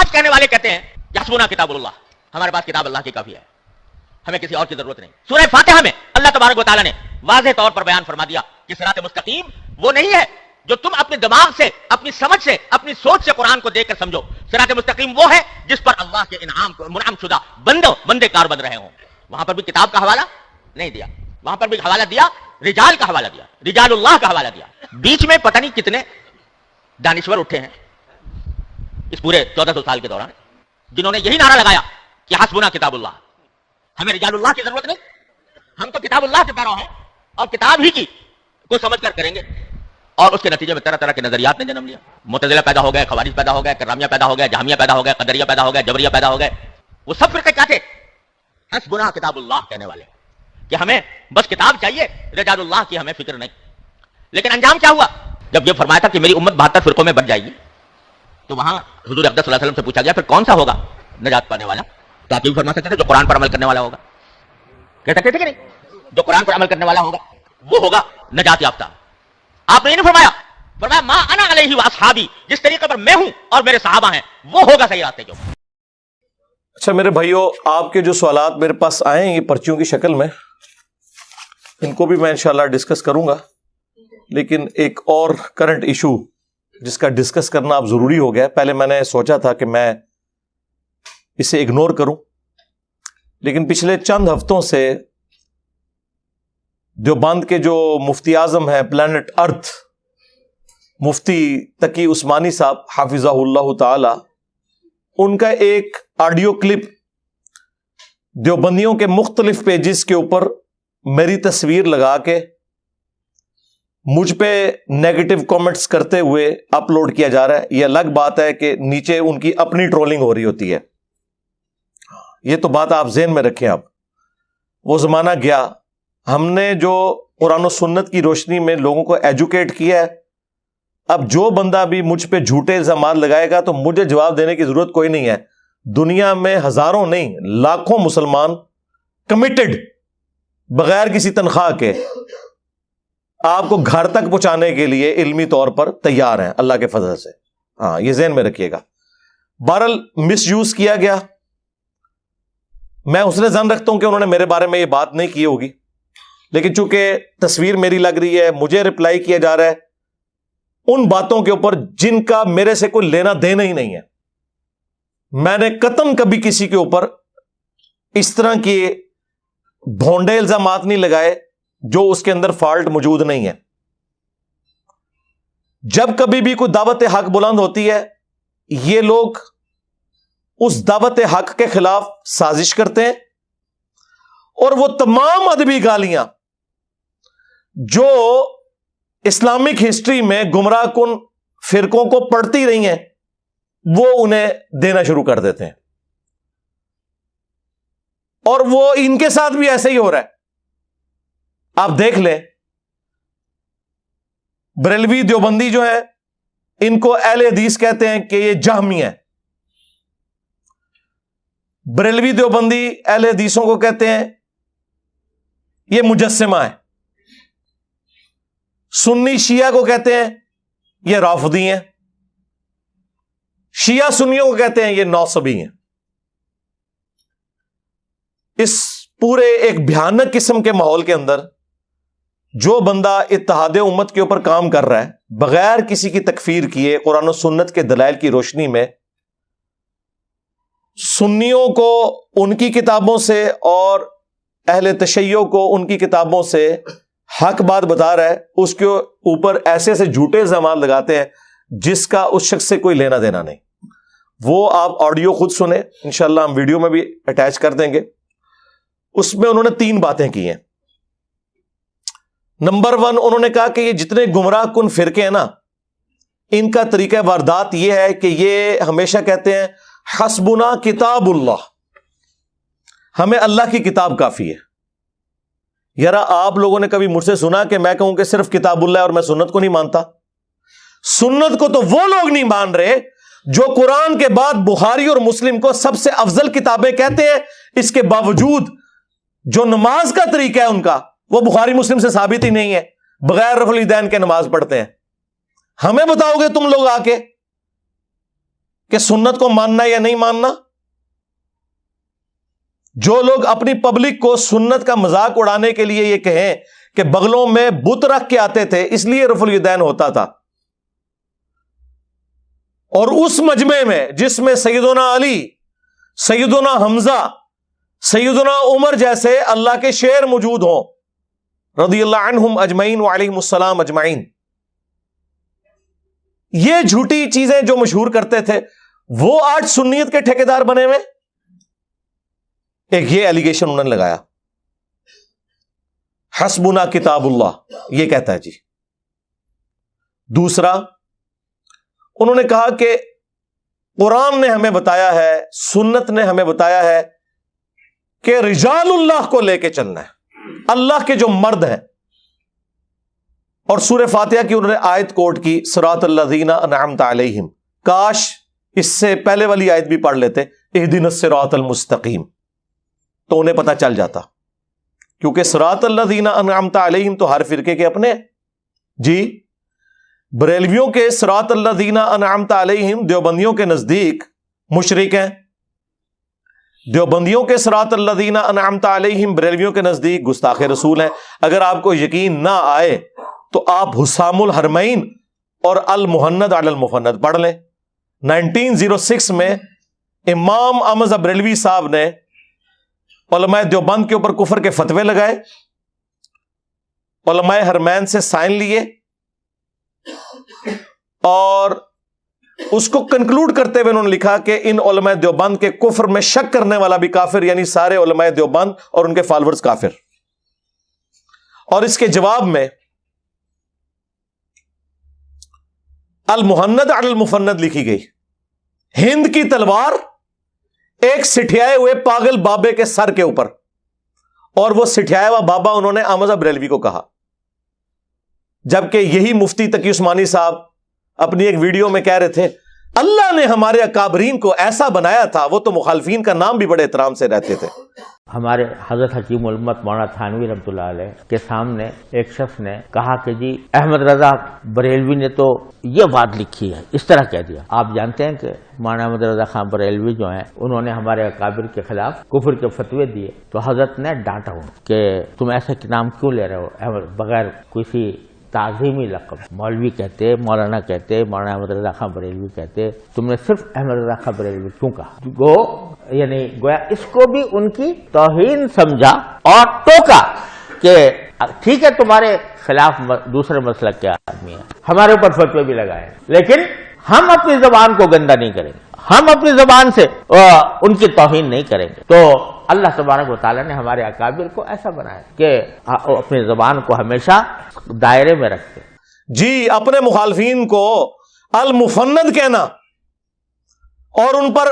نماز کہنے والے کہتے ہیں یحسبنا کتاب اللہ، ہمارے پاس کتاب اللہ کی کافی ہے، ہمیں کسی اور کی ضرورت نہیں۔ سورہ فاتحہ میں اللہ تبارک و تعالیٰ نے واضح طور پر بیان فرما دیا کہ صراط مستقیم وہ نہیں ہے جو تم اپنے دماغ سے، اپنی سمجھ سے، اپنی سوچ سے قرآن کو دیکھ کر سمجھو۔ صراط مستقیم وہ ہے جس پر اللہ کے منعم شدہ بندے کار بن رہے ہوں۔ وہاں پر بھی کتاب کا حوالہ نہیں دیا، وہاں پر بھی حوالہ دیا رجال کا حوالہ دیا، رجال اللہ کا حوالہ دیا۔ بیچ میں پتہ نہیں کتنے دانشور اٹھے ہیں اس پورے 1400 سال کے دوران، جنہوں نے یہی نعرہ لگایا کہ حسبنا کتاب اللہ، ہمیں رجال اللہ کی ضرورت نہیں، ہم تو کتاب اللہ کے پیرو ہیں اور کتاب ہی کی کو سمجھ کر کریں گے۔ اور اس کے نتیجے میں طرح طرح کے نظریات نے جنم لیا، معتزلہ پیدا ہو گئے، خوارج پیدا ہو گئے، کرامیہ پیدا ہو گئے، جہمیہ پیدا ہو گئے، قدریہ پیدا ہو گئے، جبریہ پیدا ہو گئے۔ وہ سب فرقے کیا تھے؟ حسبنا کتاب اللہ کہنے والے، کہ ہمیں بس کتاب چاہیے، رجال اللہ کی ہمیں فکر نہیں۔ لیکن انجام کیا ہوا؟ جب یہ فرمایا تھا کہ میری امت 72 فرقوں میں بٹ جائے گی، تو وہاں حضور اقدس صلی اللہ علیہ وسلم سے پوچھا گیا پھر کون سا ہوگا نجات پانے والا؟ تو آپ یہ بھی فرما سکتے تھے جو قرآن پر عمل کرنے والا ہوگا، کہہ سکتے تھے کہ نہیں؟ جو قرآن پر عمل کرنے والا ہوگا وہ ہوگا نجات یافتہ۔ آپ نے یہ نہیں فرمایا، فرمایا ما انا علیہ واصحابی، جس طریقے پر میں ہوں اور میرے صحابہ ہیں وہ ہوگا صحیح راستے کے اوپر۔ اچھا میرے بھائیوں، آپ کے جو سوالات میرے پاس آئے ہیں یہ پرچیوں کی شکل میں، ان کو بھی میں انشاءاللہ ڈسکس کروں گا، لیکن ایک اور کرنٹ ایشو جس کا ڈسکس کرنا اب ضروری ہو گیا۔ پہلے میں نے سوچا تھا کہ میں اسے اگنور کروں، لیکن پچھلے چند ہفتوں سے دیوبند کے جو مفتی اعظم ہیں پلانٹ ارتھ، مفتی تقی عثمانی صاحب حافظہ اللہ تعالی، ان کا ایک آڈیو کلپ دیوبندیوں کے مختلف پیجز کے اوپر میری تصویر لگا کے مجھ پہ نیگیٹو کامنٹس کرتے ہوئے اپلوڈ کیا جا رہا ہے۔ یہ الگ بات ہے کہ نیچے ان کی اپنی ٹرولنگ ہو رہی ہوتی ہے، یہ تو بات آپ ذہن میں رکھیں۔ اب وہ زمانہ گیا، ہم نے جو قرآن و سنت کی روشنی میں لوگوں کو ایجوکیٹ کیا ہے، اب جو بندہ بھی مجھ پہ جھوٹے الزامات لگائے گا تو مجھے جواب دینے کی ضرورت کوئی نہیں ہے۔ دنیا میں ہزاروں نہیں لاکھوں مسلمان کمیٹڈ بغیر کسی تنخواہ کے آپ کو گھر تک پہنچانے کے لیے علمی طور پر تیار ہیں اللہ کے فضل سے۔ ہاں یہ ذہن میں رکھیے گا۔ بہرحال مس یوز کیا گیا، میں حسن ظن رکھتا ہوں کہ انہوں نے میرے بارے میں یہ بات نہیں کی ہوگی، لیکن چونکہ تصویر میری لگ رہی ہے، مجھے رپلائی کیا جا رہا ہے ان باتوں کے اوپر جن کا میرے سے کوئی لینا دینا ہی نہیں ہے۔ میں نے قطعاً کبھی کسی کے اوپر اس طرح کے بھونڈے الزامات نہیں لگائے جو اس کے اندر فالٹ موجود نہیں ہے۔ جب کبھی بھی کوئی دعوت حق بلند ہوتی ہے، یہ لوگ اس دعوت حق کے خلاف سازش کرتے ہیں، اور وہ تمام ادبی گالیاں جو اسلامک ہسٹری میں گمراہ کن فرقوں کو پڑھتی رہی ہیں وہ انہیں دینا شروع کر دیتے ہیں، اور وہ ان کے ساتھ بھی ایسے ہی ہو رہا ہے۔ آپ دیکھ لیں، بریلوی دیوبندی جو ہے ان کو اہل حدیث کہتے ہیں کہ یہ جہمی ہے، بریلوی دیوبندی اہل حدیثوں کو کہتے ہیں یہ مجسمہ ہے، سنی شیعہ کو کہتے ہیں یہ رافضی ہیں، شیعہ سنیوں کو کہتے ہیں یہ نوصبی ہیں۔ اس پورے ایک بھیانک قسم کے ماحول کے اندر جو بندہ اتحاد امت کے اوپر کام کر رہا ہے بغیر کسی کی تکفیر کیے، قرآن و سنت کے دلائل کی روشنی میں سنیوں کو ان کی کتابوں سے اور اہل تشیع کو ان کی کتابوں سے حق بات بتا رہا ہے، اس کے اوپر ایسے ایسے جھوٹے الزامات لگاتے ہیں جس کا اس شخص سے کوئی لینا دینا نہیں۔ وہ آپ آڈیو خود سنیں، انشاءاللہ ہم ویڈیو میں بھی اٹیچ کر دیں گے۔ اس میں انہوں نے 3 باتیں کی ہیں۔ نمبر 1، انہوں نے کہا کہ یہ جتنے گمراہ کن فرقے ہیں نا، ان کا طریقہ واردات یہ ہے کہ یہ ہمیشہ کہتے ہیں حسبنا کتاب اللہ، ہمیں اللہ کی کتاب کافی ہے۔ یار آپ لوگوں نے کبھی مجھ سے سنا کہ میں کہوں کہ صرف کتاب اللہ ہے اور میں سنت کو نہیں مانتا؟ سنت کو تو وہ لوگ نہیں مان رہے جو قرآن کے بعد بخاری اور مسلم کو سب سے افضل کتابیں کہتے ہیں، اس کے باوجود جو نماز کا طریقہ ہے ان کا وہ بخاری مسلم سے ثابت ہی نہیں ہے، بغیر رفع الیدین کے نماز پڑھتے ہیں۔ ہمیں بتاؤ گے تم لوگ آ کے کہ سنت کو ماننا یا نہیں ماننا. جو لوگ اپنی پبلک کو سنت کا مذاق اڑانے کے لیے یہ کہیں کہ بغلوں میں بت رکھ کے آتے تھے اس لیے رفع الیدین ہوتا تھا، اور اس مجمع میں جس میں سیدنا علی، سیدنا حمزہ، سیدنا عمر جیسے اللہ کے شیر موجود ہوں رضی اللہ عنہم اجمعین وعلیہم السلام اجمعین، یہ جھوٹی چیزیں جو مشہور کرتے تھے وہ آج سنیت کے ٹھیکیدار بنے ہوئے. ایک یہ ایلیگیشن انہوں نے لگایا. حسبنا کتاب اللہ یہ کہتا ہے جی. دوسرا انہوں نے کہا کہ قرآن نے ہمیں بتایا ہے، سنت نے ہمیں بتایا ہے کہ رجال اللہ کو لے کے چلنا ہے، اللہ کے جو مرد ہیں. اور سورہ فاتحہ کی انہوں نے آیت کوٹ کی، صراط الذین انعمت علیہم. کاش اس سے پہلے والی آیت بھی پڑھ لیتے، اہدنا الصراط المستقیم، تو انہیں پتہ چل جاتا. کیونکہ صراط الذین انعمت علیہم تو ہر فرقے کے اپنے جی. بریلویوں کے صراط الذین انعمت علیہم دیوبندیوں کے نزدیک مشرک ہیں، دیوبندیوں کے صراط الذین انعمت علیہم بریلویوں کے نزدیک گستاخ رسول ہیں. اگر آپ کو یقین نہ آئے تو آپ حسام الحرمین اور المحند علی المفند پڑھ لیں. 1906 میں امام احمد بریلوی صاحب نے علماء دیوبند کے اوپر کفر کے فتوے لگائے، علماء حرمین سے سائن لیے، اور اس کو کنکلوڈ کرتے ہوئے انہوں نے لکھا کہ ان علماء دیوبند کے کفر میں شک کرنے والا بھی کافر، یعنی سارے علماء دیوبند اور ان کے فالورز کافر. اور اس کے جواب میں المحند علی المفند لکھی گئی. ہند کی تلوار ایک سٹھیائے ہوئے پاگل بابے کے سر کے اوپر، اور وہ سٹھیایا ہوا بابا انہوں نے احمد بریلوی کو کہا. جبکہ یہی مفتی تقی عثمانی صاحب اپنی ایک ویڈیو میں کہہ رہے تھے اللہ نے ہمارے اکابرین کو ایسا بنایا تھا، وہ تو مخالفین کا نام بھی بڑے احترام سے رہتے تھے. ہمارے حضرت حکیم الامت مولانا تھانوی رحمۃ اللہ علیہ کے سامنے ایک شخص نے کہا کہ جی احمد رضا بریلوی نے تو یہ بات لکھی ہے، اس طرح کہہ دیا. آپ جانتے ہیں کہ مولانا احمد رضا خان بریلوی جو ہیں انہوں نے ہمارے اکابر کے خلاف کفر کے فتوے دیے، تو حضرت نے ڈانٹا ہوں کہ تم ایسے نام کیوں لے رہے ہو بغیر کسی تعظیمی لقب. مولوی کہتے، مولانا کہتے، مولانا احمد رضا خان بریلوی کہتے، تم نے صرف احمد رضا خان بریلوی کیوں کہا؟ وہ یعنی گویا اس کو بھی ان کی توہین سمجھا اور ٹوکا کہ ٹھیک ہے تمہارے خلاف دوسرے مسلک کے آدمی ہیں، ہمارے اوپر فتوے بھی لگائے، لیکن ہم اپنی زبان کو گندا نہیں کریں گے، ہم اپنی زبان سے ان کی توہین نہیں کریں گے. تو اللہ تبارک و تعالیٰ نے ہمارے اکابر کو ایسا بنایا کہ اپنی زبان کو ہمیشہ دائرے میں رکھتے. جی اپنے مخالفین کو المفند کہنا اور ان پر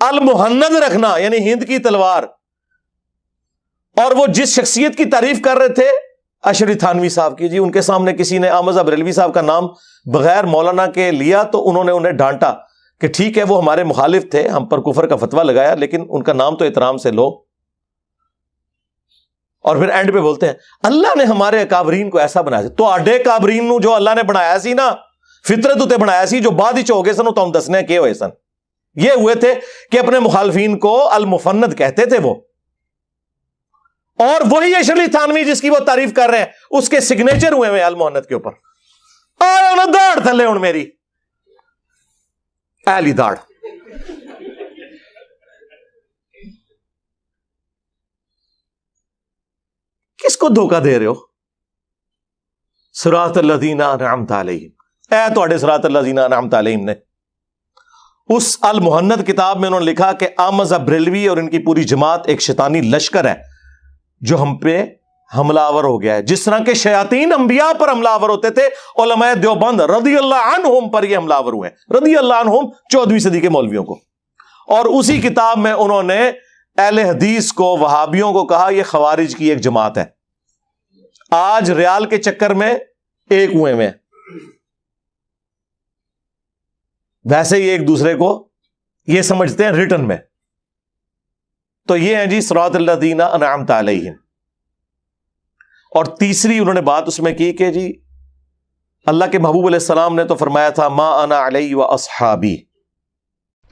المحند رکھنا، یعنی ہند کی تلوار. اور وہ جس شخصیت کی تعریف کر رہے تھے اشری تھانوی صاحب کی، جی ان کے سامنے کسی نے احمد بریلوی صاحب کا نام بغیر مولانا کے لیا تو انہوں نے انہیں ڈانٹا کہ ٹھیک ہے وہ ہمارے مخالف تھے، ہم پر کفر کا فتویٰ لگایا، لیکن ان کا نام تو احترام سے لو. اور پھر اینڈ پہ بولتے ہیں اللہ نے ہمارے اکابرین کو ایسا بنایا. تو آڈے اکابرین نو جو اللہ نے بنایا سی نا، فطرت اتے بنایا سی، جو بعد ہی ہو گئے سن تو ہم دسنے کہ ہوئے سن. یہ ہوئے تھے کہ اپنے مخالفین کو المفند کہتے تھے وہ. اور وہی اشرف تھانوی جس کی وہ تعریف کر رہے ہیں اس کے سگنیچر ہوئے ہوئے المحند کے اوپر. آیا داڑھ تھلے ہوں میری ایلی داڑھ. کس کو دھوکہ دے رہے ہو؟ صراط الذین انعمت علیہم، اے تواڈے صراط الذین انعمت علیہم نے. اس المحند کتاب میں انہوں نے لکھا کہ احمد بریلوی اور ان کی پوری جماعت ایک شیطانی لشکر ہے جو ہم پہ حملہ آور ہو گیا ہے. جس طرح کے شیاطین انبیاء پر حملہ آور ہوتے تھے، علماء دیوبند رضی اللہ عنہم پر یہ حملہ آور ہوئے، رضی اللہ عنہم 14ویں صدی کے مولویوں کو. اور اسی کتاب میں انہوں نے اہل حدیث کو، وہابیوں کو کہا یہ خوارج کی ایک جماعت ہے. آج ریال کے چکر میں ایک ہوئے میں، ویسے ہی ایک دوسرے کو یہ سمجھتے ہیں ریٹن میں. تو یہ ہیں جی صراط الذین انعمت علیہم. اور تیسری انہوں نے بات اس میں کی کہ جی اللہ کے محبوب علیہ السلام نے تو فرمایا تھا ما انا علیہ و اصحابی،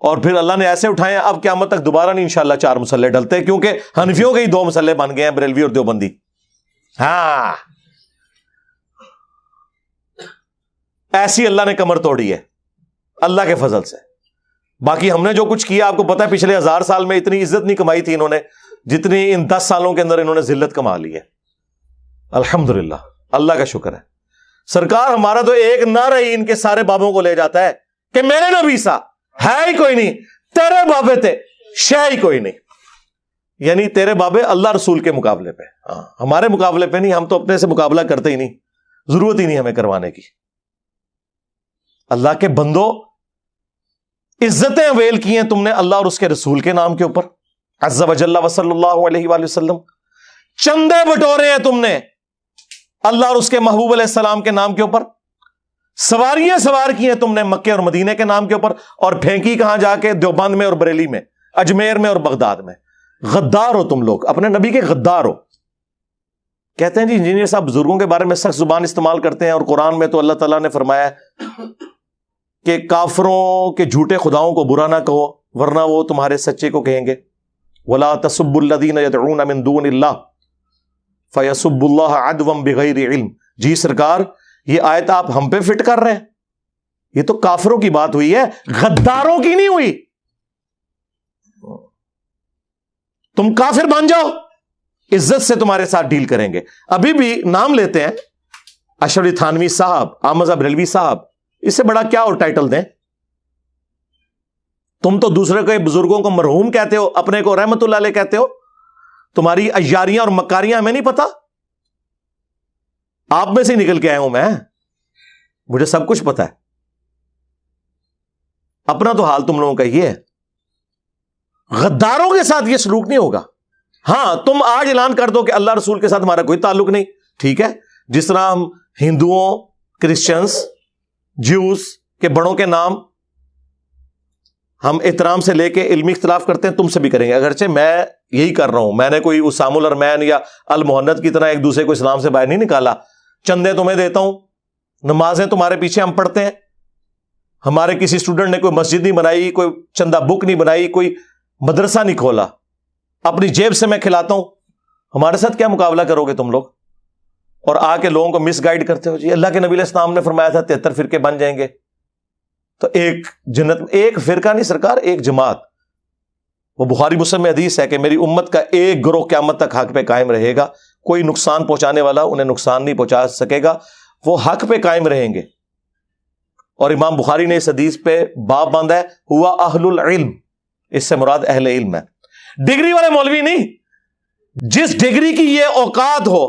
اور پھر اللہ نے ایسے اٹھائے ہیں, اب قیامت تک دوبارہ نہیں انشاءاللہ 4 مسلح ڈلتے, کیونکہ حنفیوں کے ہی 2 مسلح بن گئے ہیں, بریلوی اور دیوبندی. ہاں ایسی اللہ نے کمر توڑی ہے اللہ کے فضل سے. باقی ہم نے جو کچھ کیا آپ کو پتا ہے, پچھلے 1000 سال میں اتنی عزت نہیں کمائی تھی انہوں نے جتنی ان 10 سالوں کے اندر انہوں نے ذلت کما لی ہے. الحمدللہ, اللہ کا شکر ہے. سرکار ہمارا تو ایک نہ رہی ان کے سارے بابوں کو لے جاتا ہے کہ میرے نبی سا ہے ہی کوئی نہیں, تیرے بابے تھے شے ہی کوئی نہیں. یعنی تیرے بابے اللہ رسول کے مقابلے پہ, ہمارے مقابلے پہ نہیں. ہم تو اپنے سے مقابلہ کرتے ہی نہیں, ضرورت ہی نہیں ہمیں کروانے کی. اللہ کے بندو, عزتیں اویل کی ہیں تم نے اللہ اور اس کے رسول کے نام کے اوپر, عز و جل و صلی اللہ علیہ وآلہ وسلم. چندے بٹورے ہیں تم نے اللہ اور اس کے محبوب علیہ السلام کے نام کے اوپر. سواریاں سوار کی ہیں تم نے مکے اور مدینے کے نام کے اوپر, اور پھینکی کہاں جا کے؟ دیوبند میں اور بریلی میں, اجمیر میں اور بغداد میں. غدار ہو تم لوگ, اپنے نبی کے غدار ہو. کہتے ہیں جی انجینئر صاحب بزرگوں کے بارے میں سخت زبان استعمال کرتے ہیں, اور قرآن میں تو اللہ تعالیٰ نے فرمایا کہ کافروں کے جھوٹے خداؤں کو برا نہ کہو ورنہ وہ تمہارے سچے کو کہیں گے. وَلَا تَسُبُّوا الَّذِينَ يَدْعُونَ مِن دُونِ اللَّهِ فَيَسُبُّوا اللَّهَ عَدْوًا بِغَيْرِ عِلْمٍ. جی سرکار یہ آیت آپ ہم پہ فٹ کر رہے ہیں, یہ تو کافروں کی بات ہوئی ہے, غداروں کی نہیں ہوئی. تم کافر بن جاؤ, عزت سے تمہارے ساتھ ڈیل کریں گے. ابھی بھی نام لیتے ہیں اشرف علی تھانوی صاحب, احمد بریلوی صاحب, اس سے بڑا کیا اور ٹائٹل دیں؟ تم تو دوسرے کے بزرگوں کو مرحوم کہتے ہو, اپنے کو رحمت اللہ علیہ کہتے ہو. تمہاری عیاریاں اور مکاریاں ہمیں نہیں پتا, آپ میں سے نکل کے آیا ہوں میں, مجھے سب کچھ پتا ہے. اپنا تو حال تم لوگوں کا یہ ہے. غداروں کے ساتھ یہ سلوک نہیں ہوگا. ہاں تم آج اعلان کر دو کہ اللہ رسول کے ساتھ ہمارا کوئی تعلق نہیں, ٹھیک ہے. جس طرح ہم ہندوؤں, کرسچنس, جیوز کے بڑوں کے نام ہم احترام سے لے کے علمی اختلاف کرتے ہیں, تم سے بھی کریں گے. اگرچہ میں یہی کر رہا ہوں, میں نے کوئی اسام الارمین یا المحنت کی طرح ایک دوسرے کو اسلام سے باہر نہیں نکالا. چندے تمہیں دیتا ہوں, نمازیں تمہارے پیچھے ہم پڑھتے ہیں. ہمارے کسی اسٹوڈنٹ نے کوئی مسجد نہیں بنائی, کوئی چندہ بک نہیں بنائی, کوئی مدرسہ نہیں کھولا, اپنی جیب سے میں کھلاتا ہوں. ہمارے ساتھ کیا مقابلہ کرو گے تم لوگ؟ اور آ کے لوگوں کو مس گائیڈ کرتے ہو. جی اللہ کے نبی علیہ السلام نے فرمایا تھا 73 فرقے بن جائیں گے, تو ایک جنت, ایک فرقہ نہیں سرکار, ایک جماعت. وہ بخاری مسلم میں حدیث ہے کہ میری امت کا ایک گروہ قیامت تک حق پہ قائم رہے گا, کوئی نقصان پہنچانے والا انہیں نقصان نہیں پہنچا سکے گا, وہ حق پہ قائم رہیں گے. اور امام بخاری نے اس حدیث پہ باب باندھا ہے ہوا اہل العلم, اس سے مراد اہل علم ہے, ڈگری والے مولوی نہیں. جس ڈگری کی یہ اوقات ہو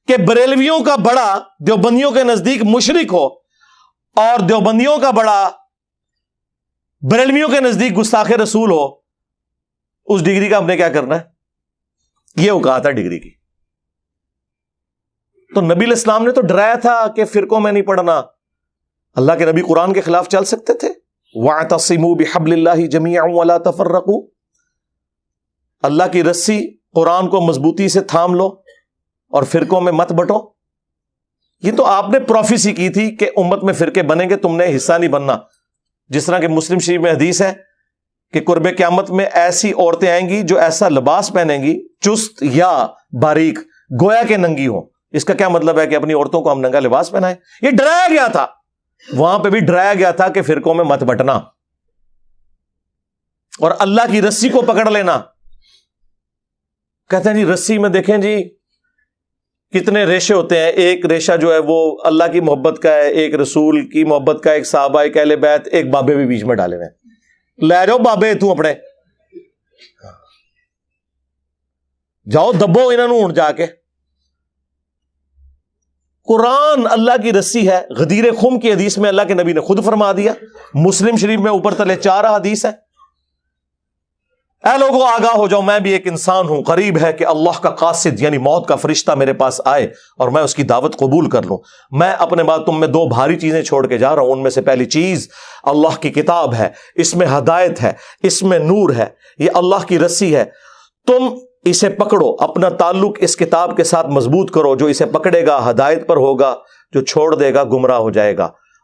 کہ بریلویوں کا بڑا دیوبندیوں کے نزدیک مشرک ہو, اور دیوبندیوں کا بڑا بریلویوں کے نزدیک گستاخ رسول ہو, اس ڈگری کا ہم نے کیا کرنا ہے؟ یہ اوقات ہے ڈگری کی. تو نبی علیہ السلام نے تو ڈرایا تھا کہ فرقوں میں نہیں پڑھنا. اللہ کے نبی قرآن کے خلاف چل سکتے تھے؟ وَاعْتَصِمُوا بِحَبْلِ اللَّهِ جَمِيعًا وَلَا تَفَرَّقُوا. اللہ کی رسی قرآن کو مضبوطی سے تھام لو اور فرقوں میں مت بٹو. یہ تو آپ نے پروفیسی کی تھی کہ امت میں فرقے بنیں گے, تم نے حصہ نہیں بننا. جس طرح کہ مسلم شریف میں حدیث ہے کہ قرب قیامت میں ایسی عورتیں آئیں گی جو ایسا لباس پہنیں گی چست یا باریک گویا کہ ننگی ہو. اس کا کیا مطلب ہے کہ اپنی عورتوں کو ہم ننگا لباس پہنائیں؟ یہ ڈرایا گیا تھا, وہاں پہ بھی ڈرایا گیا تھا کہ فرقوں میں مت بٹنا اور اللہ کی رسی کو پکڑ لینا. کہتے ہیں جی رسی میں دیکھیں جی کتنے ریشے ہوتے ہیں, ایک ریشہ جو ہے وہ اللہ کی محبت کا ہے, ایک رسول کی محبت کا, ایک صحابہ, ایک اہل بیت, ایک بابے بھی بیچ میں ڈالے ہوئے. لے جاؤ بابے تو اپنے, جاؤ دبو انہوں جا کے. قرآن اللہ کی رسی ہے. غدیر خم کی حدیث میں اللہ کے نبی نے خود فرما دیا. مسلم شریف میں اوپر تلے 4 حدیث ہے. اے لوگوں آگاہ ہو جاؤ, میں بھی ایک انسان ہوں, قریب ہے کہ اللہ کا قاصد یعنی موت کا فرشتہ میرے پاس آئے اور میں اس کی دعوت قبول کر لوں. میں اپنے بعد تم میں 2 بھاری چیزیں چھوڑ کے جا رہا ہوں. ان میں سے پہلی چیز اللہ کی کتاب ہے, اس میں ہدایت ہے, اس میں نور ہے, یہ اللہ کی رسی ہے. تم اسے پکڑو, اپنا تعلق اس کتاب کے ساتھ مضبوط کرو. جو اسے پکڑے گا ہدایت پر ہوگا, جو چھوڑ دے گا گمراہ ہو جائے گا.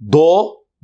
2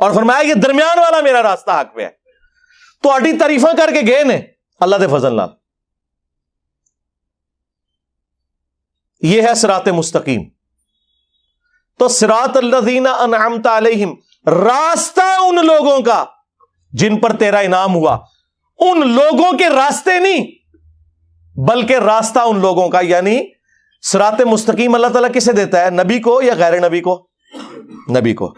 اور فرمایا یہ درمیان والا میرا راستہ حق پہ ہے. تو اڈی تعریفاں کر کے گئے نے اللہ دے فضل نال. یہ ہے صراط مستقیم. تو صراط الذین انعمت علیہم، راستہ ان لوگوں کا جن پر تیرا انعام ہوا. ان لوگوں کے راستے نہیں بلکہ راستہ ان لوگوں کا. یعنی صراط مستقیم اللہ تعالیٰ کسے دیتا ہے؟ نبی کو یا غیر نبی کو؟ نبی کو.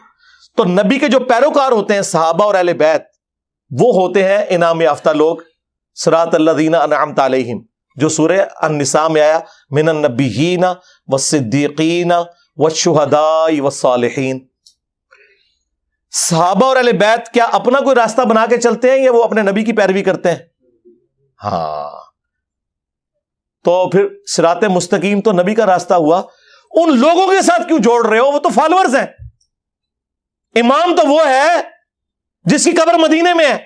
تو نبی کے جو پیروکار ہوتے ہیں صحابہ اور اہل بیت، وہ ہوتے ہیں انعام یافتہ لوگ. صراط الذین انعمت علیہم جو سورہ النساء میں آیا، من النبیین والصدیقین والشہداء والصالحین. صحابہ اور اہل بیت کیا اپنا کوئی راستہ بنا کے چلتے ہیں یا وہ اپنے نبی کی پیروی کرتے ہیں؟ ہاں. تو پھر صراط مستقیم تو نبی کا راستہ ہوا. ان لوگوں کے ساتھ کیوں جوڑ رہے ہو؟ وہ تو فالوورز ہیں. امام تو وہ ہے جس کی قبر مدینے میں ہے،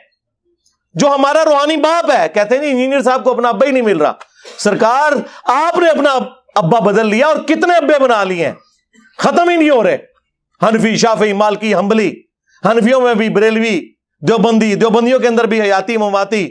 جو ہمارا روحانی باپ ہے. کہتے ہیں انجینئر صاحب کو اپنا ابا ہی نہیں مل رہا. سرکار آپ نے اپنا ابا بدل لیا اور کتنے ابے بنا لیے ہیں، ختم ہی نہیں ہو رہے. حنفی، شافعی، مالکی، حنبلی، حنفیوں میں بھی بریلوی، دیوبندی، دیوبندیوں کے اندر بھی حیاتی، مماتی.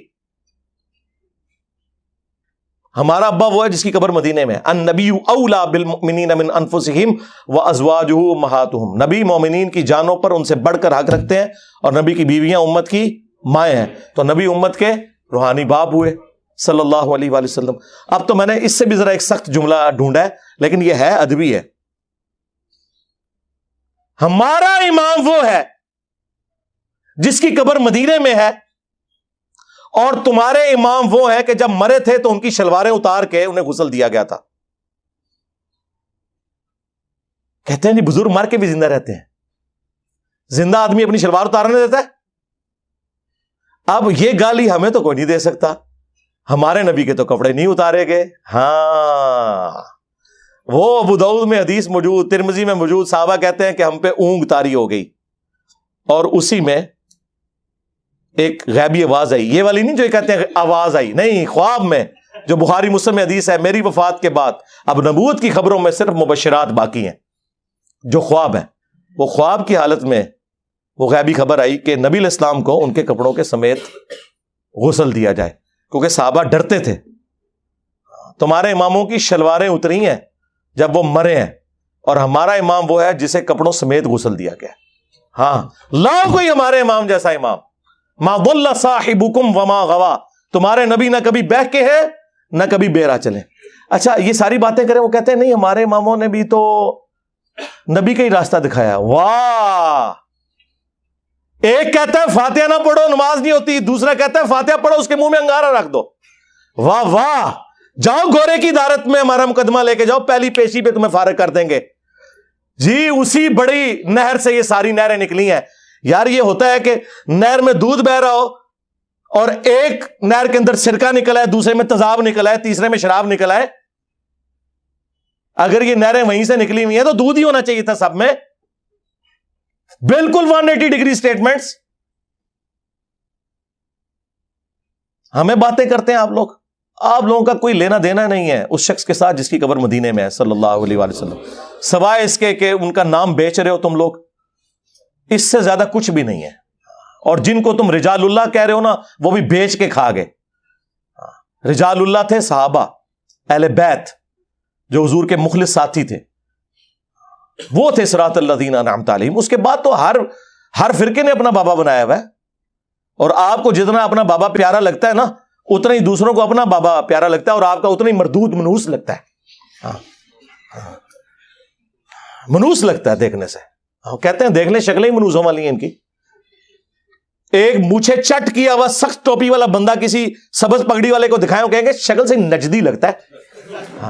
ہمارا ابا وہ ہے جس کی قبر مدینے میں. النبی اولا بالمؤمنین من انفسہم وازواجہ امہاتہم. نبی مومنین کی جانوں پر ان سے بڑھ کر حق رکھتے ہیں اور نبی کی بیویاں امت کی مائیں ہیں. تو نبی امت کے روحانی باپ ہوئے صلی اللہ علیہ وآلہ وسلم. اب تو میں نے اس سے بھی ذرا ایک سخت جملہ ڈھونڈا ہے لیکن یہ ہے ادبی ہے. ہمارا امام وہ ہے جس کی قبر مدینے میں ہے، اور تمہارے امام وہ ہیں کہ جب مرے تھے تو ان کی شلواریں اتار کے انہیں غسل دیا گیا تھا. کہتے ہیں جی بزرگ مر کے بھی زندہ رہتے ہیں. زندہ آدمی اپنی شلوار اتارنے دیتا ہے؟ اب یہ گالی ہمیں تو کوئی نہیں دے سکتا. ہمارے نبی کے تو کپڑے نہیں اتارے گئے. ہاں وہ ابو داؤد میں حدیث موجود، ترمذی میں موجود، صحابہ کہتے ہیں کہ ہم پہ اونگ طاری ہو گئی اور اسی میں ایک غیبی آواز آئی. یہ والی نہیں جو کہتے ہیں آواز آئی، نہیں، خواب میں، جو بخاری مسلم میں حدیث ہے، میری وفات کے بعد اب نبوت کی خبروں میں صرف مبشرات باقی ہیں جو خواب ہیں. وہ خواب کی حالت میں وہ غیبی خبر آئی کہ نبی علیہ السلام کو ان کے کپڑوں کے سمیت غسل دیا جائے، کیونکہ صحابہ ڈرتے تھے. تمہارے اماموں کی شلواریں اتری ہیں جب وہ مرے ہیں، اور ہمارا امام وہ ہے جسے کپڑوں سمیت غسل دیا گیا. ہاں لاؤ کوئی ہمارے امام جیسا امام. ما ضل صاحبکم وما غوا. تمہارے نبی نہ کبھی بہہ کے ہیں نہ کبھی بے راہ چلے. اچھا یہ ساری باتیں کریں، وہ کہتے ہیں نہیں ہمارے اماموں نے بھی تو نبی کا ہی راستہ دکھایا. واہ! ایک کہتا ہے فاتحہ نہ پڑھو نماز نہیں ہوتی، دوسرا کہتا ہے فاتحہ پڑھو اس کے منہ میں انگارہ رکھ دو. واہ واہ! جاؤ گورے کی عدالت میں ہمارا مقدمہ لے کے جاؤ، پہلی پیشی پہ تمہیں فارغ کر دیں گے. جی اسی بڑی نہر سے یہ ساری نہریں نکلی ہیں. یار یہ ہوتا ہے کہ نہر میں دودھ بہ رہا ہو اور ایک نہر کے اندر سرکہ نکلا ہے، دوسرے میں تیزاب نکلا ہے، تیسرے میں شراب نکلا ہے. اگر یہ نہریں وہیں سے نکلی ہوئی ہیں تو دودھ ہی ہونا چاہیے تھا سب میں. بالکل 180 ڈگری سٹیٹمنٹس. ہمیں باتیں کرتے ہیں آپ لوگ. آپ لوگوں کا کوئی لینا دینا نہیں ہے اس شخص کے ساتھ جس کی قبر مدینے میں ہے صلی اللہ علیہ وآلہ وسلم، سوائے اس کے کہ ان کا نام بیچ رہے ہو تم لوگ. اس سے زیادہ کچھ بھی نہیں ہے. اور جن کو تم رجال اللہ کہہ رہے ہو نا، وہ بھی بیچ کے کھا گئے. رجال اللہ تھے صحابہ، اہل بیت، جو حضور کے مخلص ساتھی تھے، وہ تھے صراط الذین انعمت علیہم. اس کے بعد تو ہر فرقے نے اپنا بابا بنایا ہوا ہے. اور آپ کو جتنا اپنا بابا پیارا لگتا ہے نا، اتنا ہی دوسروں کو اپنا بابا پیارا لگتا ہے، اور آپ کا اتنا ہی مردود منوس لگتا ہے. منوس لگتا ہے دیکھنے سے. کہتے ہیں دیکھنے شکلیں ہی منوسوں والی ہیں ان کی. ایک مونچھے چٹ کیا ہوا سخت ٹوپی والا بندہ کسی سبز پگڑی والے کو دکھائے، کہیں گے شکل سے نجدی لگتا ہے.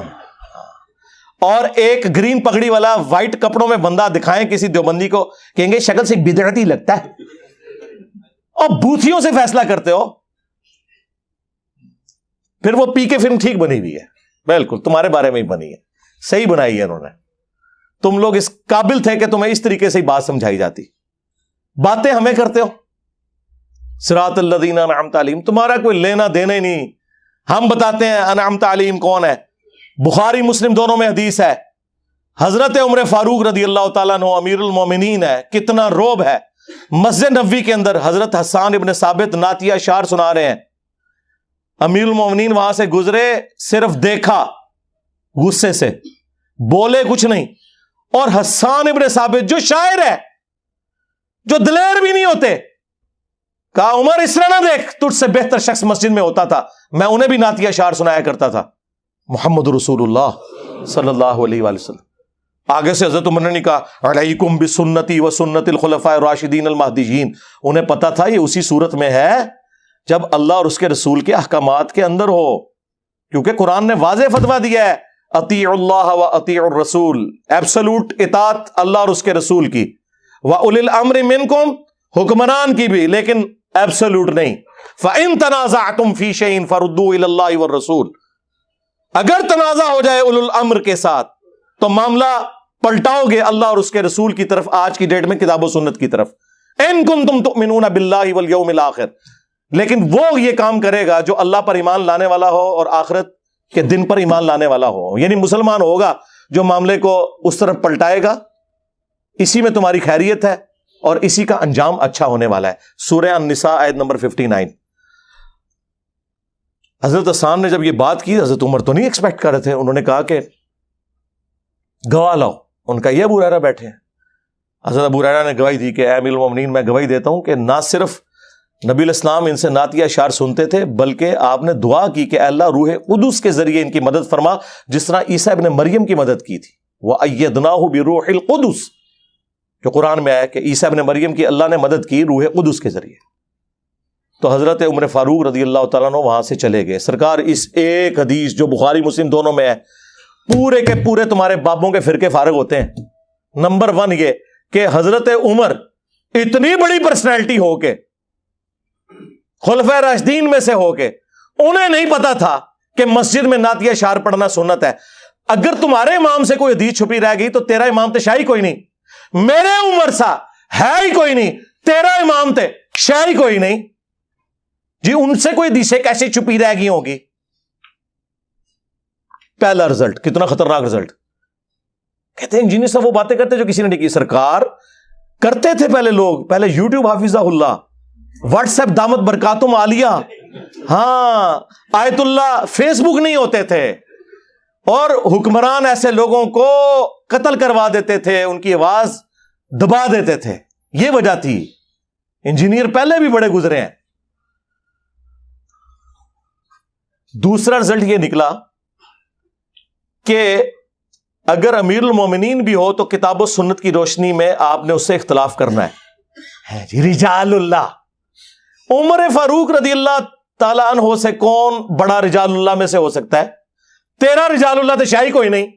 اور ایک گرین پگڑی والا وائٹ کپڑوں میں بندہ دکھائیں کسی دیوبندی کو، کہیں گے شکل سے بدعتی لگتا ہے. اور بوتھیوں سے فیصلہ کرتے ہو. پھر وہ پی کے فلم ٹھیک بنی ہوئی ہے، بالکل تمہارے بارے میں ہی بنی ہے، صحیح بنائی ہے انہوں نے. تم لوگ اس قابل تھے کہ تمہیں اس طریقے سے ہی بات سمجھائی جاتی. باتیں ہمیں کرتے ہو صراط الذین انعمت علیہم. تمہارا کوئی لینا دینا ہی نہیں. ہم بتاتے ہیں انعمت علیہم کون ہے. بخاری مسلم دونوں میں حدیث ہے. حضرت عمر فاروق رضی اللہ تعالیٰ عنہ امیر المومنین ہے. کتنا روب ہے مسجد نبوی کے اندر حضرت حسان ابن ثابت نعتیہ اشعار سنا رہے ہیں، امیر المومنین وہاں سے گزرے، صرف دیکھا، غصے سے بولے کچھ نہیں، اور حسان ابن ثابت جو شاعر ہے، جو دلیر بھی نہیں ہوتے، کہا عمر اس طرح نہ دیکھ، تجھ سے بہتر شخص مسجد میں ہوتا تھا، میں انہیں بھی نعتیہ اشعار سنایا کرتا تھا۔ محمد رسول اللہ صلی اللہ علیہ وآلہ وسلم۔ آگے سے حضرت عمر نے نہیں کہا علیکم بسنتی و سنت الخلفاء الراشدین المہدیین، انہیں پتا تھا یہ اسی صورت میں ہے جب اللہ اور اس کے رسول کے احکامات کے اندر ہو، کیونکہ قرآن نے واضح فتویٰ دیا ہے اطیعوا اللہ و اطیعوا الرسول، ایبسولوٹ اطاعت اللہ اور اس کے رسول کی، وَأُولِي الْأَمْرِ مِنْكُمْ، حکمران کی بھی، لیکن ایبسولوٹ نہیں۔ فَإِن تَنَازَعْتُمْ فِي شَيْءٍ فَرُدُّوهُ إِلَى اللَّهِ وَالرَّسُولِ، اگر تنازع ہو جائے اولو الامر کے ساتھ تو معاملہ پلٹاؤ گے اللہ اور اس کے رسول کی طرف، آج کی ڈیٹ میں کتاب و سنت کی طرف۔ ان کنتم تؤمنون باللہ والیوم الاخر، لیکن وہ یہ کام کرے گا جو اللہ پر ایمان لانے والا ہو اور آخرت کے دن پر ایمان لانے والا ہو، یعنی مسلمان ہوگا جو معاملے کو اس طرف پلٹائے گا، اسی میں تمہاری خیریت ہے اور اسی کا انجام اچھا ہونے والا ہے۔ سورہ النساء آیت نمبر 59۔ حضرت حسان نے جب یہ بات کی، حضرت عمر تو نہیں ایکسپیکٹ کر رہے تھے، انہوں نے کہا کہ گواہ لاؤ۔ ان کا یہ ابو ہریرہ بیٹھے ہیں، حضرت ابو ہریرہ نے گواہی دی کہ اے امیر المومنین، میں گواہی دیتا ہوں کہ نہ صرف نبی الاسلام ان سے نعتیہ اشعار سنتے تھے، بلکہ آپ نے دعا کی کہ اے اللہ روح قدس کے ذریعے ان کی مدد فرما، جس طرح عیسیٰ ابن مریم کی مدد کی تھی۔ وَأَيَّدْنَاهُ بِرُوحِ الْقُدُسِ، جو قرآن میں آیا کہ عیسیٰ ابن مریم کی اللہ نے مدد کی روح قدس کے ذریعے۔ تو حضرت عمر فاروق رضی اللہ تعالیٰ عنہ وہاں سے چلے گئے۔ سرکار اس ایک حدیث جو بخاری مسلم دونوں میں ہے، پورے کے پورے تمہارے بابوں کے فرقے فارغ ہوتے ہیں۔ نمبر 1 یہ کہ حضرت عمر اتنی بڑی پرسنالٹی ہو کے، خلفائے راشدین میں سے ہو کے، انہیں نہیں پتا تھا کہ مسجد میں نعتیہ اشعار پڑھنا سنت ہے۔ اگر تمہارے امام سے کوئی حدیث چھپی رہ گئی تو تیرا امام تے شاہی کوئی نہیں، میرے عمر سا ہے ہی کوئی نہیں، تیرا امام تے شاہی کوئی نہیں جی، ان سے کوئی حدیثیں کیسے چھپی رہ گئی ہوگی؟ پہلا رزلٹ، کتنا خطرناک رزلٹ۔ کہتے ہیں انجینئر صاحب وہ باتیں کرتے جو کسی نے نہیں کی۔ سرکار کرتے تھے پہلے لوگ، پہلے یوٹیوب حافظہ اللہ، واٹس ایپ دامت برکاتم عالیہ، ہاں آیت اللہ، فیس بک نہیں ہوتے تھے، اور حکمران ایسے لوگوں کو قتل کروا دیتے تھے، ان کی آواز دبا دیتے تھے، یہ وجہ تھی۔ انجینئر پہلے بھی بڑے گزرے ہیں۔ دوسرا رزلٹ یہ نکلا کہ اگر امیر المومنین بھی ہو تو کتاب و سنت کی روشنی میں آپ نے اس سے اختلاف کرنا ہے جی۔ رجال اللہ، عمر فاروق رضی اللہ تعالیٰ عنہ سے کون بڑا رجال اللہ میں سے ہو سکتا ہے؟ تیرا رجال اللہ تو شاہی کوئی نہیں۔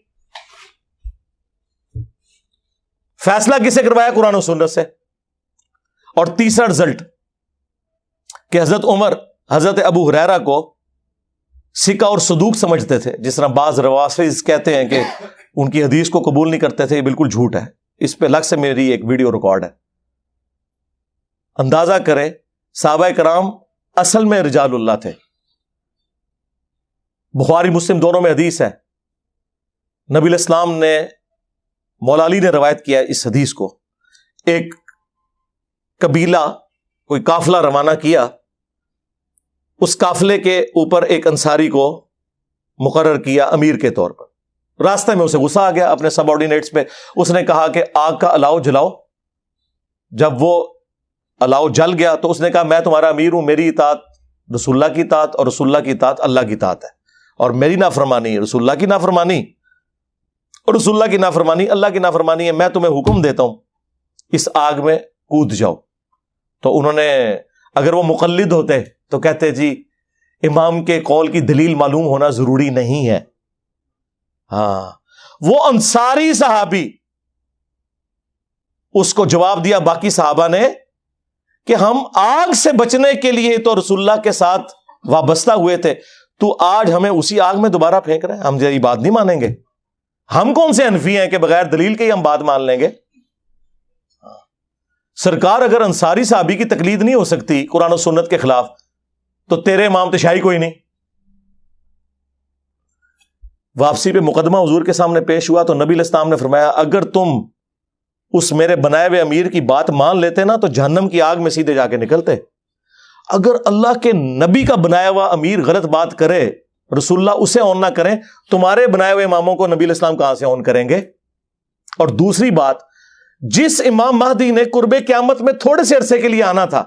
فیصلہ کسے کروایا؟ قرآن و سنت سے۔ اور تیسرا رزلٹ کہ حضرت عمر حضرت ابو ہریرہ کو سکہ اور صدوق سمجھتے تھے، جس طرح بعض روافض کہتے ہیں کہ ان کی حدیث کو قبول نہیں کرتے تھے، یہ بالکل جھوٹ ہے۔ اس پہ الگ سے میری ایک ویڈیو ریکارڈ ہے، اندازہ کریں صحابہ کرام اصل میں رجال اللہ تھے۔ بخاری مسلم دونوں میں حدیث ہے، نبی الاسلام نے، مولا علی نے روایت کیا اس حدیث کو، ایک قبیلہ کوئی قافلہ روانہ کیا، اس قافلے کے اوپر ایک انصاری کو مقرر کیا امیر کے طور پر۔ راستے میں اسے غصہ آ گیا اپنے سب آرڈینیٹس پہ، اس نے کہا کہ آگ کا الاؤ جلاؤ۔ جب وہ الاؤ جل گیا تو اس نے کہا میں تمہارا امیر ہوں، میری اطاعت رسول اللہ کی اطاعت اور رسول اللہ کی اطاعت اللہ کی اطاعت ہے، اور میری نافرمانی رسول اللہ کی نافرمانی اور رسول اللہ کی نافرمانی اللہ کی نافرمانی ہے، میں تمہیں حکم دیتا ہوں اس آگ میں کود جاؤ۔ تو انہوں نے، اگر وہ مقلد ہوتے تو کہتے جی امام کے قول کی دلیل معلوم ہونا ضروری نہیں ہے۔ ہاں، وہ انصاری صحابی اس کو جواب دیا باقی صحابہ نے کہ ہم آگ سے بچنے کے لیے تو رسول اللہ کے ساتھ وابستہ ہوئے تھے، تو آج ہمیں اسی آگ میں دوبارہ پھینک رہے ہیں، ہم یہ بات نہیں مانیں گے۔ ہم کون سے حنفی ہیں کہ بغیر دلیل کے ہی ہم بات مان لیں گے؟ سرکار اگر انصاری صحابی کی تقلید نہیں ہو سکتی قرآن و سنت کے خلاف، تو تیرے امام تو شاہی کوئی نہیں۔ واپسی پہ مقدمہ حضور کے سامنے پیش ہوا تو نبی علیہ السلام نے فرمایا اگر تم اس میرے بنائے ہوئے امیر کی بات مان لیتے نا تو جہنم کی آگ میں سیدھے جا کے نکلتے. اگر اللہ کے نبی کا بنایا ہوا امیر غلط بات کرے, رسول اللہ اسے آن نہ کریں, تمہارے بنائے ہوئے اماموں کو نبی علیہ السلام کہاں سے آن کریں گے؟ اور دوسری بات, جس امام مہدی نے قرب قیامت میں تھوڑے سے عرصے کے لیے آنا تھا,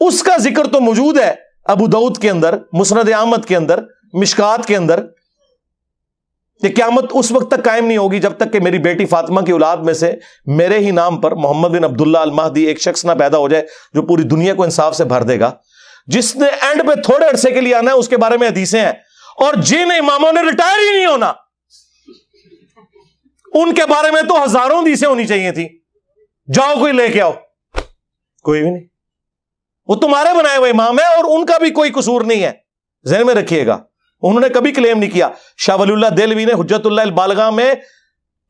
اس کا ذکر تو موجود ہے ابو داؤد کے اندر, مسند احمد کے اندر, مشکات کے اندر. یہ قیامت اس وقت تک قائم نہیں ہوگی جب تک کہ میری بیٹی فاطمہ کی اولاد میں سے میرے ہی نام پر محمد بن عبداللہ المہدی ایک شخص نہ پیدا ہو جائے جو پوری دنیا کو انصاف سے بھر دے گا. جس نے اینڈ پہ تھوڑے عرصے کے لیے آنا ہے اس کے بارے میں حدیثیں ہیں, اور جن اماموں نے ریٹائر ہی نہیں ہونا ان کے بارے میں تو ہزاروں حدیثیں ہونی چاہیے تھی. جاؤ کوئی لے کے آؤ, کوئی بھی نہیں. وہ تمہارے بنائے ہوئے امام ہیں اور ان کا بھی کوئی قصور نہیں ہے, ذہن میں رکھیے گا. انہوں نے کبھی کلیم نہیں کیا. شاہ ولی اللہ دہلوی نے حجت اللہ البالغہ میں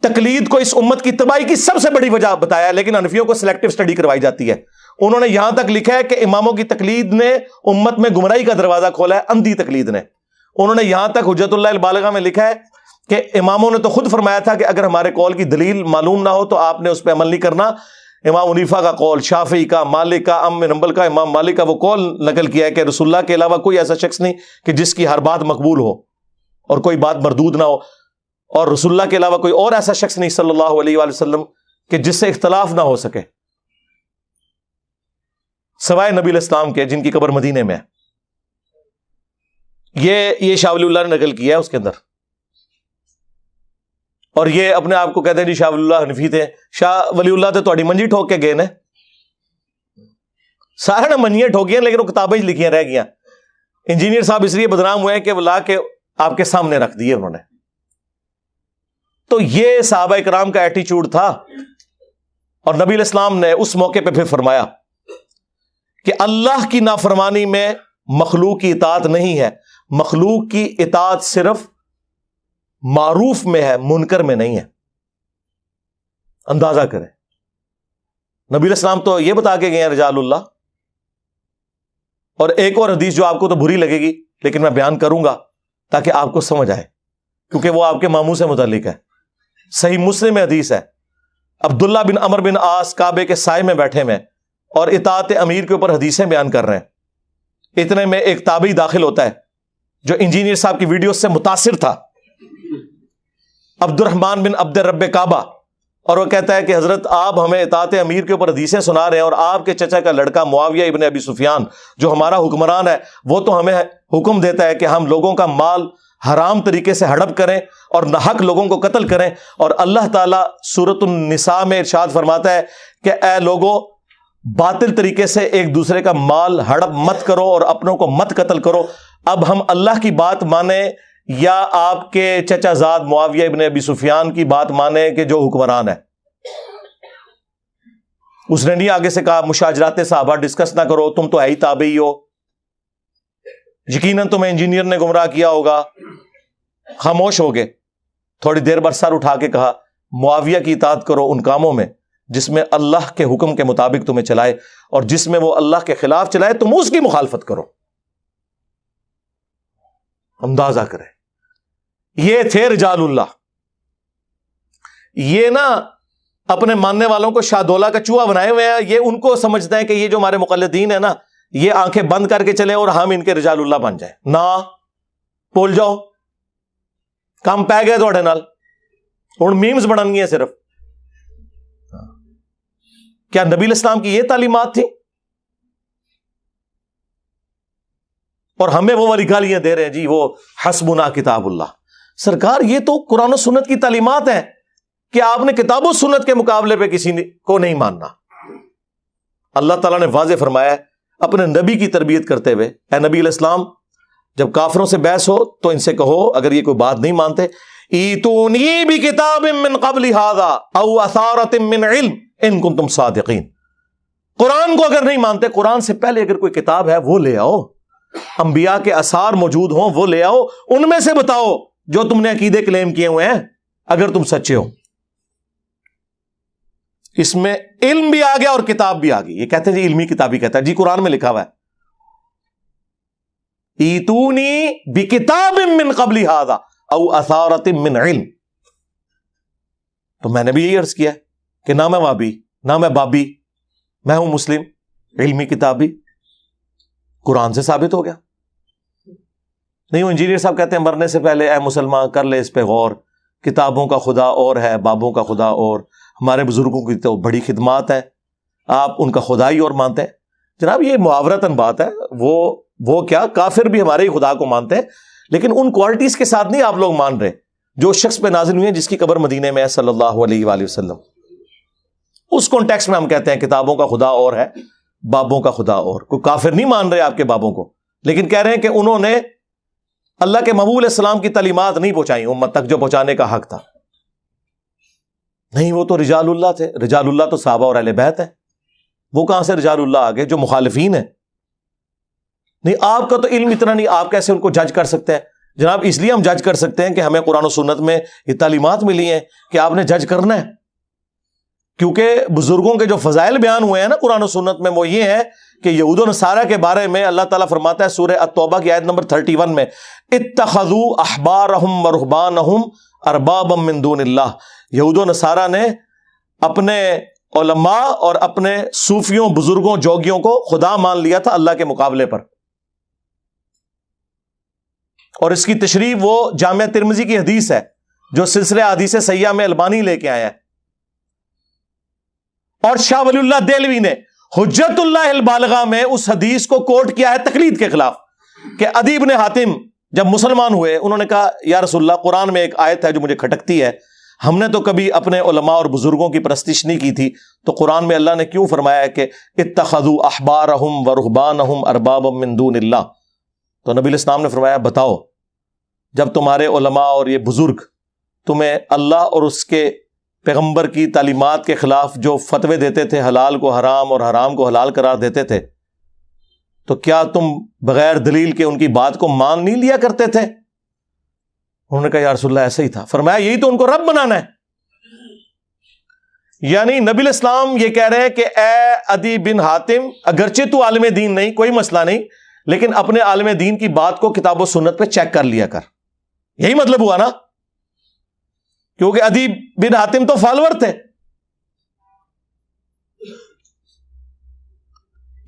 تقلید کو اس امت کی تباہی کی سب سے بڑی وجہ بتایا, لیکن حنفیوں کو سلیکٹو سٹڈی کروائی جاتی ہے. انہوں نے یہاں تک لکھا ہے کہ اماموں کی تقلید نے امت میں گمراہی کا دروازہ کھولا ہے, اندھی تقلید نے. انہوں نے یہاں تک حجت اللہ البالغہ میں لکھا ہے کہ اماموں نے تو خود فرمایا تھا کہ اگر ہمارے قول کی دلیل معلوم نہ ہو تو آپ نے اس پہ عمل نہیں کرنا. امام حنیفہ کا قول, شافعی کا, مالک کا, ام بن حنبل کا, امام مالک کا وہ قول نقل کیا ہے کہ رسول اللہ کے علاوہ کوئی ایسا شخص نہیں کہ جس کی ہر بات مقبول ہو اور کوئی بات مردود نہ ہو, اور رسول اللہ کے علاوہ کوئی اور ایسا شخص نہیں صلی اللہ علیہ وآلہ وسلم کہ جس سے اختلاف نہ ہو سکے سوائے نبی علیہ السلام کے جن کی قبر مدینے میں ہے. یہ شاہ ولی اللہ نے نقل کیا ہے اس کے اندر. اور یہ اپنے آپ کو کہتے ہیں جی شاہ ولی اللہ حنفی تھے. شاہ ولی اللہ تو تھوڑی منجی ٹھوک کے گئے نا, سارے نے منجیاں ٹھوکیاں لیکن وہ کتابیں لکھیاں رہ گیا. انجینئر صاحب اس لیے بدنام ہوئے ہیں کہ وہ لا کے آپ کے سامنے رکھ دیے انہوں نے. تو یہ صحابہ کرام کا ایٹیچیوڈ تھا. اور نبی علیہ السلام نے اس موقع پہ پھر فرمایا کہ اللہ کی نافرمانی میں مخلوق کی اطاعت نہیں ہے, مخلوق کی اطاعت صرف معروف میں ہے, منکر میں نہیں ہے. اندازہ کریں, نبی علیہ السلام تو یہ بتا کے گئے ہیں رجال اللہ. اور ایک اور حدیث جو آپ کو تو بری لگے گی لیکن میں بیان کروں گا تاکہ آپ کو سمجھ آئے, کیونکہ وہ آپ کے ماموں سے متعلق ہے. صحیح مسلم میں حدیث ہے, عبداللہ بن عمر بن عاص کعبے کے سائے میں بیٹھے میں اور اطاعت امیر کے اوپر حدیثیں بیان کر رہے ہیں. اتنے میں ایک تابعی داخل ہوتا ہے جو انجینئر صاحب کی ویڈیو سے متاثر تھا, عبد الرحمن بن عبد رب کعبہ, اور وہ کہتا ہے کہ حضرت آپ ہمیں اطاعت امیر کے اوپر حدیثیں سنا رہے ہیں اور آپ کے چچا کا لڑکا معاویہ ابن ابی سفیان جو ہمارا حکمران ہے وہ تو ہمیں حکم دیتا ہے کہ ہم لوگوں کا مال حرام طریقے سے ہڑپ کریں اور ناحق لوگوں کو قتل کریں, اور اللہ تعالیٰ سورۃ النساء میں ارشاد فرماتا ہے کہ اے لوگو باطل طریقے سے ایک دوسرے کا مال ہڑپ مت کرو اور اپنوں کو مت قتل کرو. اب ہم اللہ کی بات مانیں یا آپ کے چچا زاد معاویہ ابن ابی سفیان کی بات مانیں کہ جو حکمران ہے؟ اس نے نہیں آگے سے کہا مشاجرات صحابہ ڈسکس نہ کرو, تم تو ہے ہی تابعی ہو, یقیناً تمہیں انجینئر نے گمراہ کیا ہوگا. خاموش ہو گئے. تھوڑی دیر بعد سر اٹھا کے کہا معاویہ کی اطاعت کرو ان کاموں میں جس میں اللہ کے حکم کے مطابق تمہیں چلائے, اور جس میں وہ اللہ کے خلاف چلائے تم اس کی مخالفت کرو. اندازہ کریں, یہ تھے رجال اللہ. یہ نا اپنے ماننے والوں کو شاہ دولہ کا چوہا بنائے ہوئے ہیں. یہ ان کو سمجھتے ہیں کہ یہ جو ہمارے مقلدین ہیں نا یہ آنکھیں بند کر کے چلے اور ہم ان کے رجال اللہ بن جائیں. نہ بول جاؤ, کام پہ گئے تھوڑے نال, اور میمز بنن گی صرف. کیا نبی علیہ السلام کی یہ تعلیمات تھی؟ اور ہمیں وہ والی گالیاں دے رہے ہیں جی وہ حسبنا کتاب اللہ. سرکار یہ تو قرآن و سنت کی تعلیمات ہیں کہ آپ نے کتاب و سنت کے مقابلے پہ کسی کو نہیں ماننا. اللہ تعالیٰ نے واضح فرمایا ہے اپنے نبی کی تربیت کرتے ہوئے, اے نبی علیہ السلام جب کافروں سے بحث ہو تو ان سے کہو اگر یہ کوئی بات نہیں مانتے, ایتونی بکتاب من قبل ھذا او اثارۃ من علم ان کنتم صادقین. قرآن کو اگر نہیں مانتے, قرآن سے پہلے اگر کوئی کتاب ہے وہ لے آؤ, انبیاء کے آثار موجود ہوں وہ لے آؤ, ان میں سے بتاؤ جو تم نے عقیدے کلیم کیے ہوئے ہیں اگر تم سچے ہو. اس میں علم بھی آ گیا اور کتاب بھی آ گئی. یہ کہتے ہیں جی علمی کتاب ہی کہتا ہے, جی قرآن میں لکھا ہوا ہے ایتونی بکتاب من قبل ھذا او اثارۃ من علم. تو میں نے بھی یہی عرض کیا کہ کہ نہ میں وابی نہ میں بابی، میں ہوں مسلم علمی کتابی، قرآن سے ثابت ہو گیا۔ نہیں، وہ انجینئر صاحب کہتے ہیں مرنے سے پہلے اے مسلمان کر لے اس پہ غور، کتابوں کا خدا اور ہے، بابوں کا خدا اور، ہمارے بزرگوں کی تو بڑی خدمات ہیں، آپ ان کا خدا ہی اور مانتے ہیں۔ جناب یہ محاورتاً بات ہے، وہ کیا کافر بھی ہمارے ہی خدا کو مانتے ہیں، لیکن ان کوالٹیز کے ساتھ نہیں آپ لوگ مان رہے جو شخص پہ نازل ہوئی ہیں جس کی قبر مدینے میں ہے صلی اللہ علیہ وآلہ وسلم۔ اس کانٹیکس میں ہم کہتے ہیں کتابوں کا خدا اور ہے، بابوں کا خدا اور۔ کوئی کافر نہیں مان رہے آپ کے بابوں کو، لیکن کہہ رہے ہیں کہ انہوں نے اللہ کے محبوب علیہ السلام کی تعلیمات نہیں پہنچائی امت تک جو پہنچانے کا حق تھا۔ نہیں، وہ تو رجال اللہ تھے، رجال اللہ تو صحابہ اور اہل بیت ہیں، وہ کہاں سے رجال اللہ آگے جو مخالفین ہیں؟ نہیں، آپ کا تو علم اتنا نہیں، آپ کیسے ان کو جج کر سکتے ہیں؟ جناب اس لیے ہم جج کر سکتے ہیں کہ ہمیں قرآن و سنت میں یہ تعلیمات ملی ہیں کہ آپ نے جج کرنا ہے، کیونکہ بزرگوں کے جو فضائل بیان ہوئے ہیں نا قرآن و سنت میں، وہ یہ ہے کہ یہود و نصارہ کے بارے میں اللہ تعالیٰ فرماتا ہے سورہ التوبہ کی آیت نمبر 31 میں، اتخذوا احبارہم ورہبانہم اربابا من دون اللہ، یہود و نصارہ نے اپنے علماء اور اپنے صوفیوں بزرگوں جوگیوں کو خدا مان لیا تھا اللہ کے مقابلے پر۔ اور اس کی تشریح وہ جامعہ ترمذی کی حدیث ہے جو سلسلہ حدیث صحیحہ میں البانی لے کے آیا ہے، اور شاہ ولی اللہ دہلوی نے حجت اللہ البالغہ میں اس حدیث کو کوٹ کیا ہے تقلید کے خلاف، کہ عدی بن حاتم جب مسلمان ہوئے انہوں نے کہا یا رسول اللہ قرآن میں ایک آیت ہے جو مجھے کھٹکتی ہے، ہم نے تو کبھی اپنے علماء اور بزرگوں کی پرستش نہیں کی تھی، تو قرآن میں اللہ نے کیوں فرمایا ہے کہ اتخذوا احبارہم ورہبانہم اربابا من دون اللہ؟ تو نبی الاسلام نے فرمایا بتاؤ جب تمہارے علماء اور یہ بزرگ تمہیں اللہ اور اس کے پیغمبر کی تعلیمات کے خلاف جو فتوے دیتے تھے، حلال کو حرام اور حرام کو حلال قرار دیتے تھے، تو کیا تم بغیر دلیل کے ان کی بات کو مان نہیں لیا کرتے تھے؟ انہوں نے کہا یا رسول اللہ ایسا ہی تھا۔ فرمایا یہی تو ان کو رب بنانا ہے۔ یعنی نبی الاسلام یہ کہہ رہے ہیں کہ اے عدی بن حاتم، اگرچہ تو عالم دین نہیں، کوئی مسئلہ نہیں، لیکن اپنے عالم دین کی بات کو کتاب و سنت پہ چیک کر لیا کر۔ یہی مطلب ہوا نا، کیونکہ عدی بن حاتم تو فالوور تھے۔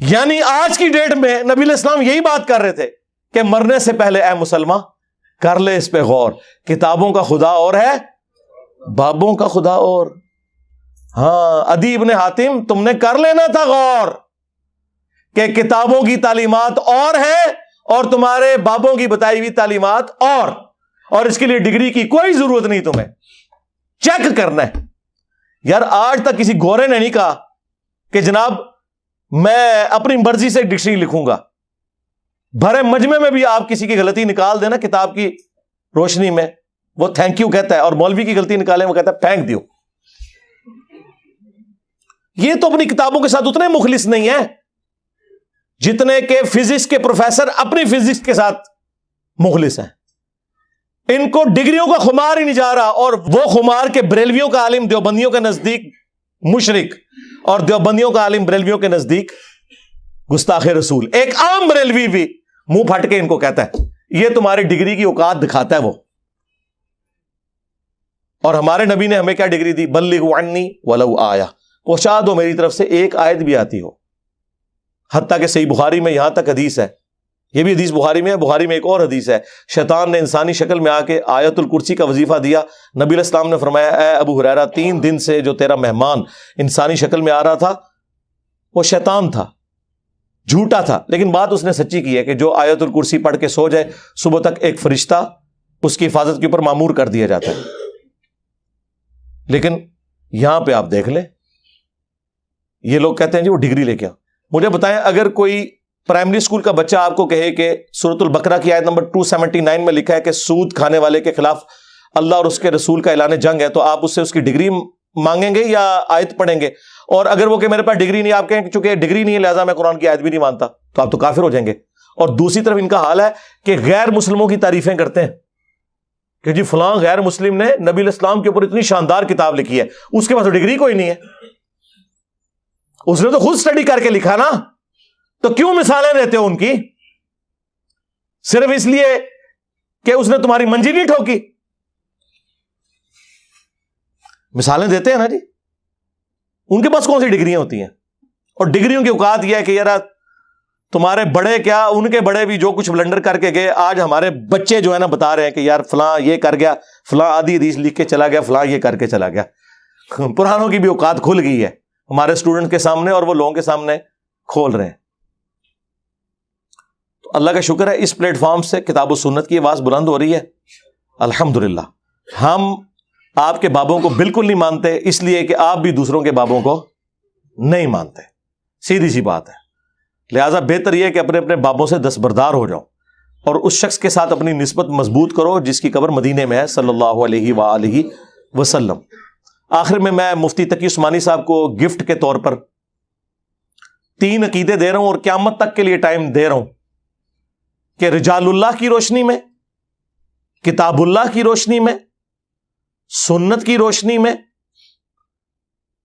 یعنی آج کی ڈیٹ میں نبی علیہ السلام یہی بات کر رہے تھے کہ مرنے سے پہلے اے مسلمان کر لے اس پہ غور، کتابوں کا خدا اور ہے، بابوں کا خدا اور۔ ہاں عدی بن حاتم تم نے کر لینا تھا غور کہ کتابوں کی تعلیمات اور ہیں اور تمہارے بابوں کی بتائی ہوئی تعلیمات اور اس کے لیے ڈگری کی کوئی ضرورت نہیں، تمہیں چیک کرنا ہے۔ یار آج تک کسی گورے نے نہیں کہا کہ جناب میں اپنی مرضی سے ڈکشنری لکھوں گا، بھرے مجمع میں بھی آپ کسی کی غلطی نکال دینا کتاب کی روشنی میں، وہ تھینک یو کہتا ہے، اور مولوی کی غلطی نکالے وہ کہتا ہے پھینک دیو۔ یہ تو اپنی کتابوں کے ساتھ اتنے مخلص نہیں ہیں جتنے کہ فزکس کے پروفیسر اپنی فزکس کے ساتھ مخلص ہیں۔ ان کو ڈگریوں کا خمار ہی نہیں جا رہا، اور وہ خمار کے بریلویوں کا عالم دیوبندیوں کے نزدیک مشرک، اور دیوبندیوں کا عالم بریلویوں کے نزدیک گستاخ رسول۔ ایک عام بریلوی بھی منہ پھٹ کے ان کو کہتا ہے یہ تمہاری ڈگری کی اوقات دکھاتا ہے وہ۔ اور ہمارے نبی نے ہمیں کیا ڈگری دی؟ بلغوا عنی ولو آیا، پہنچا دو میری طرف سے ایک آیت بھی آتی ہو۔ حتیٰ کہ صحیح بخاری میں یہاں تک حدیث ہے، یہ بھی حدیث بخاری میں ہے، بخاری میں ایک اور حدیث ہے، شیطان نے انسانی شکل میں آ کے آیت الکرسی کا وظیفہ دیا۔ نبی علیہ السلام نے فرمایا اے ابو ہریرہ 3 دن سے جو تیرا مہمان انسانی شکل میں آ رہا تھا وہ شیطان تھا، جھوٹا تھا، لیکن بات اس نے سچی کی ہے کہ جو آیت الکرسی پڑھ کے سو جائے صبح تک ایک فرشتہ اس کی حفاظت کے اوپر مامور کر دیا جاتا ہے۔ لیکن یہاں پہ آپ دیکھ لیں یہ لوگ کہتے ہیں جی وہ ڈگری لے کے آؤ۔ مجھے بتائیں اگر کوئی پرائمری اسکول کا بچہ آپ کو کہے کہ سورۃ البقرہ کی آیت نمبر 279 میں لکھا ہے کہ سود کھانے والے کے خلاف اللہ اور اس کے رسول کا اعلان جنگ ہے، تو آپ اس سے اس کی ڈگری مانگیں گے یا آیت پڑھیں گے؟ اور اگر وہ کہ میرے پاس ڈگری نہیں، آپ کہیں کہ چونکہ ڈگری نہیں ہے لہٰذا میں قرآن کی آیت بھی نہیں مانتا، تو آپ تو کافر ہو جائیں گے۔ اور دوسری طرف ان کا حال ہے کہ غیر مسلموں کی تعریفیں کرتے ہیں کہ جی فلاں غیر مسلم نے نبی علیہ السلام کے اوپر اتنی شاندار کتاب لکھی ہے، اس کے پاس تو ڈگری کوئی نہیں ہے، اس نے تو خود اسٹڈی کر کے لکھا نا، تو کیوں مثالیں دیتے ہو ان کی؟ صرف اس لیے کہ اس نے تمہاری منجی نہیں ٹھوکی؟ مثالیں دیتے ہیں نا جی، ان کے پاس کون سی ڈگریاں ہوتی ہیں؟ اور ڈگریوں کی اوقات یہ ہے کہ یار تمہارے بڑے کیا، ان کے بڑے بھی جو کچھ بلنڈر کر کے گئے، آج ہمارے بچے جو ہے نا بتا رہے ہیں کہ یار فلاں یہ کر گیا، فلاں آدھی حدیث لکھ کے چلا گیا، فلاں یہ کر کے چلا گیا۔ پرانوں کی بھی اوقات کھل گئی ہے ہمارے اسٹوڈنٹ کے سامنے، اور وہ لوگوں کے سامنے کھول رہے ہیں۔ تو اللہ کا شکر ہے اس پلیٹ فارم سے کتاب و سنت کی آواز بلند ہو رہی ہے الحمدللہ۔ ہم آپ کے بابوں کو بالکل نہیں مانتے، اس لیے کہ آپ بھی دوسروں کے بابوں کو نہیں مانتے، سیدھی سی بات ہے۔ لہٰذا بہتر یہ کہ اپنے اپنے بابوں سے دستبردار ہو جاؤ اور اس شخص کے ساتھ اپنی نسبت مضبوط کرو جس کی قبر مدینے میں ہے صلی اللہ علیہ وآلہ وسلم۔ آخر میں مفتی تقی عثمانی صاحب کو گفٹ کے طور پر 3 عقیدے دے رہا ہوں، اور قیامت تک کے لیے ٹائم دے رہا ہوں کہ رجال اللہ کی روشنی میں، کتاب اللہ کی روشنی میں، سنت کی روشنی میں،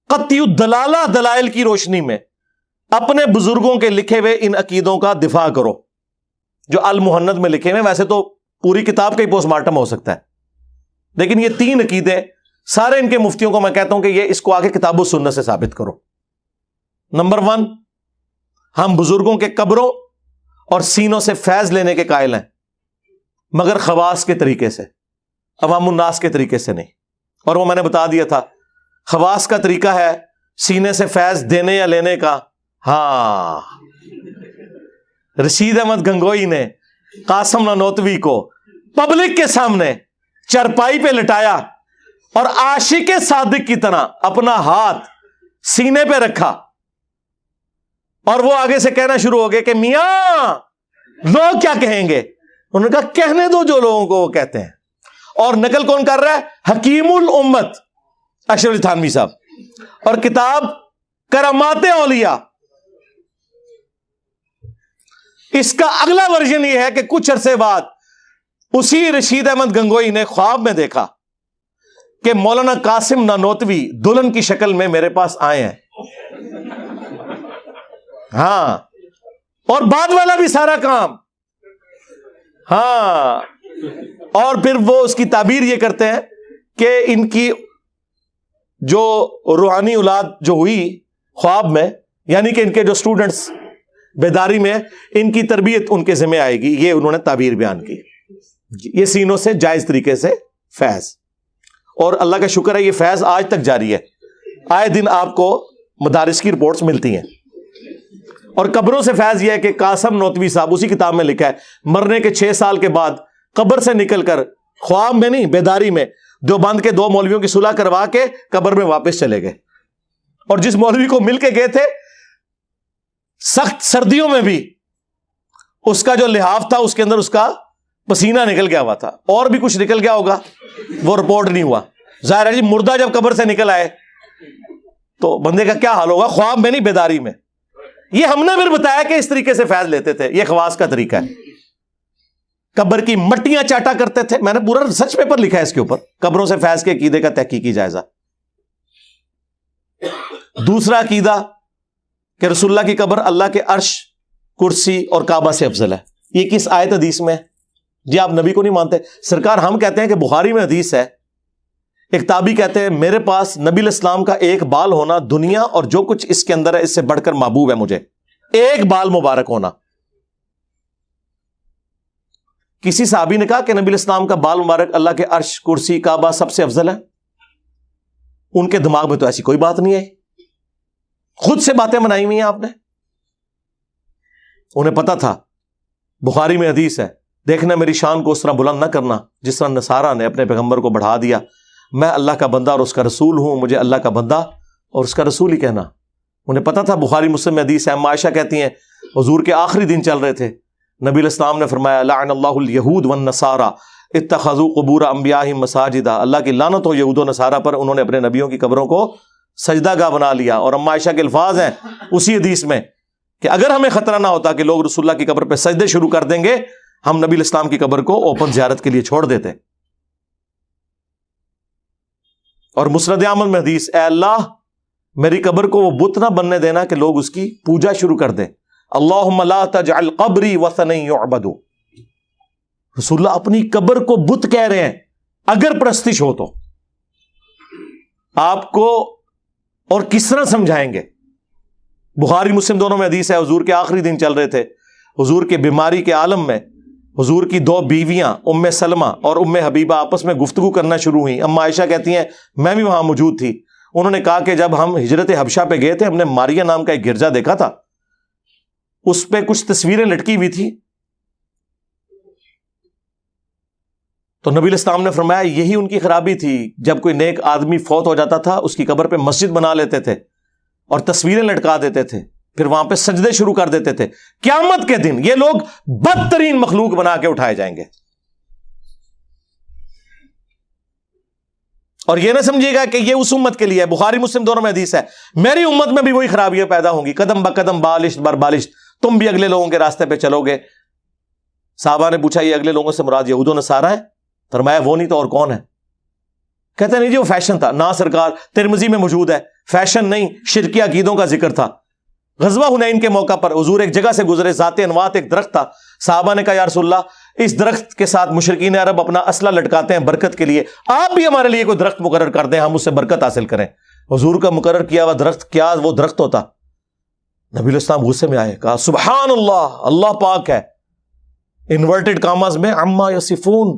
قطعی الدلالہ دلائل کی روشنی میں اپنے بزرگوں کے لکھے ہوئے ان عقیدوں کا دفاع کرو جو المہند میں لکھے ہوئے۔ ویسے تو پوری کتاب کا ہی پوسٹ مارٹم ہو سکتا ہے، لیکن یہ 3 عقیدے سارے ان کے مفتیوں کو میں کہتا ہوں کہ یہ اس کو آگے کتاب و سنت سے ثابت کرو۔ نمبر 1، ہم بزرگوں کے قبروں اور سینوں سے فیض لینے کے قائل ہیں، مگر خواص کے طریقے سے، عوام الناس کے طریقے سے نہیں۔ اور وہ میں نے بتا دیا تھا، خواص کا طریقہ ہے سینے سے فیض دینے یا لینے کا۔ ہاں، رشید احمد گنگوئی نے قاسم نانوتوی کو پبلک کے سامنے چرپائی پہ لٹایا اور عاشق صادق کی طرح اپنا ہاتھ سینے پہ رکھا، اور وہ آگے سے کہنا شروع ہو گئے کہ میاں لوگ کیا کہیں گے؟ انہوں نے کہا کہنے دو جو لوگوں کو وہ کہتے ہیں۔ اور نقل کون کر رہا ہے؟ حکیم الامت اشرف علی تھانوی صاحب، اور کتاب کرامات اولیاء۔ اس کا اگلا ورژن یہ ہے کہ کچھ عرصے بعد اسی رشید احمد گنگوئی نے خواب میں دیکھا کہ مولانا قاسم نانوتوی دلہن کی شکل میں میرے پاس آئے ہیں۔ ہاں، اور بعد والا بھی سارا کام۔ ہاں، اور پھر وہ اس کی تعبیر یہ کرتے ہیں کہ ان کی جو روحانی اولاد جو ہوئی خواب میں، یعنی کہ ان کے جو سٹوڈنٹس بیداری میں، ان کی تربیت ان کے ذمہ آئے گی، یہ انہوں نے تعبیر بیان کی۔ یہ سینوں سے جائز طریقے سے فیض، اور اللہ کا شکر ہے یہ فیض آج تک جاری ہے، آئے دن آپ کو مدارس کی رپورٹس ملتی ہیں۔ اور قبروں سے فیض یہ ہے کہ قاسم نانوتوی صاحب اسی کتاب میں لکھا ہے، مرنے کے 6 سال کے بعد قبر سے نکل کر، خواب میں نہیں بیداری میں، دیوبند کے 2 مولویوں کی صلح کروا کے قبر میں واپس چلے گئے، اور جس مولوی کو مل کے گئے تھے سخت سردیوں میں بھی اس کا جو لحاف تھا اس کے اندر اس کا پسینہ نکل گیا ہوا تھا، اور بھی کچھ نکل گیا ہوگا، وہ رپورٹ نہیں ہوا۔ ظاہر ہے جی مردہ جب قبر سے نکل آئے تو بندے کا کیا حال ہوگا، خواب میں نہیں بیداری میں۔ یہ ہم نے پھر بتایا کہ اس طریقے سے فیض لیتے تھے، یہ خواص کا طریقہ ہے۔ قبر کی مٹیاں چاٹا کرتے تھے، میں نے پورا ریسرچ پیپر لکھا ہے اس کے اوپر، قبروں سے فیض کے عقیدے کا تحقیقی جائزہ۔ دوسرا عقیدہ کہ رسول اللہ کی قبر اللہ کے عرش، کرسی اور کعبہ سے افضل ہے۔ یہ کس آیت حدیث میں؟ جی آپ نبی کو نہیں مانتے سرکار، ہم کہتے ہیں کہ بخاری میں حدیث ہے، ایک تابعی کہتے ہیں میرے پاس نبی علیہ السلام کا ایک بال ہونا دنیا اور جو کچھ اس کے اندر ہے اس سے بڑھ کر محبوب ہے مجھے، ایک بال مبارک ہونا۔ کسی صحابی نے کہا کہ نبی علیہ السلام کا بال مبارک اللہ کے عرش، کرسی، کعبہ سب سے افضل ہے؟ ان کے دماغ میں تو ایسی کوئی بات نہیں ہے، خود سے باتیں بنائی ہوئی ہیں آپ نے۔ انہیں پتا تھا، بخاری میں حدیث ہے، دیکھنا میری شان کو اس طرح بلند نہ کرنا جس طرح نصارہ نے اپنے پیغمبر کو بڑھا دیا، میں اللہ کا بندہ اور اس کا رسول ہوں، مجھے اللہ کا بندہ اور اس کا رسول ہی کہنا۔ انہیں پتا تھا، بخاری مسلم میں حدیث ہے، اما عائشہ کہتی ہیں حضور کے آخری دن چل رہے تھے، نبی علیہ السلام نے فرمایا لعن اللہ الیہود والنصارى اتخذوا قبور انبیائہم مساجدا، اللہ کی لعنت ہو یہود و نصارہ پر، انہوں نے اپنے نبیوں کی قبروں کو سجدہ گاہ بنا لیا۔ اور اما عائشہ کے الفاظ ہیں اسی حدیث میں کہ اگر ہمیں خطرہ نہ ہوتا کہ لوگ رسول اللہ کی قبر پہ سجدے شروع کر دیں گے، ہم نبی علیہ السلام کی قبر کو اوپن زیارت کے لیے چھوڑ دیتے۔ اور مسند احمد میں حدیث، اے اللہ میری قبر کو وہ بت نہ بننے دینا کہ لوگ اس کی پوجا شروع کر دیں، اللہم لا تجعل قبری وثنا یعبد۔ رسول اللہ اپنی قبر کو بت کہہ رہے ہیں، اگر پرستش ہو تو۔ آپ کو اور کس طرح سمجھائیں گے؟ بخاری مسلم دونوں میں حدیث ہے، حضور کے آخری دن چل رہے تھے، حضور کے بیماری کے عالم میں حضور کی دو بیویاں ام سلمہ اور ام حبیبہ آپس میں گفتگو کرنا شروع ہوئی. اما عائشہ کہتی ہیں میں بھی وہاں موجود تھی. انہوں نے کہا کہ جب ہم ہجرت حبشہ پہ گئے تھے ہم نے ماریا نام کا ایک گرجا دیکھا تھا، اس پہ کچھ تصویریں لٹکی ہوئی تھی. تو نبی الاسلام نے فرمایا یہی ان کی خرابی تھی، جب کوئی نیک آدمی فوت ہو جاتا تھا اس کی قبر پہ مسجد بنا لیتے تھے اور تصویریں لٹکا دیتے تھے، پھر وہاں پہ سجدے شروع کر دیتے تھے. قیامت کے دن یہ لوگ بدترین مخلوق بنا کے اٹھائے جائیں گے. اور یہ نہ سمجھیے گا کہ یہ اس امت کے لیے ہے. بخاری مسلم دونوں میں حدیث ہے میری امت میں بھی وہی خرابیاں پیدا ہوں گی، قدم بقدم بالشت بر بالشت، تم بھی اگلے لوگوں کے راستے پہ چلو گے. صحابہ نے پوچھا یہ اگلے لوگوں سے مراد یہود و نصارہ ہے؟ فرمایا وہ نہیں تو اور کون ہے؟ کہتے نہیں جی وہ فیشن تھا. نا سرکار، ترمذی میں موجود ہے، فیشن نہیں شرکی عقیدوں کا ذکر تھا. غزوہ حنین کے موقع پر حضور ایک جگہ سے گزرے، ذات انوات ایک درخت تھا. صحابہ نے کہا یا رسول اللہ اس درخت کے ساتھ مشرکین عرب اپنا اسلحہ لٹکاتے ہیں برکت کے لیے، آپ بھی ہمارے لیے کوئی درخت مقرر کر دیں ہم اس سے برکت حاصل کریں. حضور کا مقرر کیا ہوا درخت کیا وہ درخت ہوتا؟ نبی الاسلام غصے میں آئے، کہا سبحان اللہ، اللہ پاک ہے، انورٹڈ کاماز میں عما یصفون،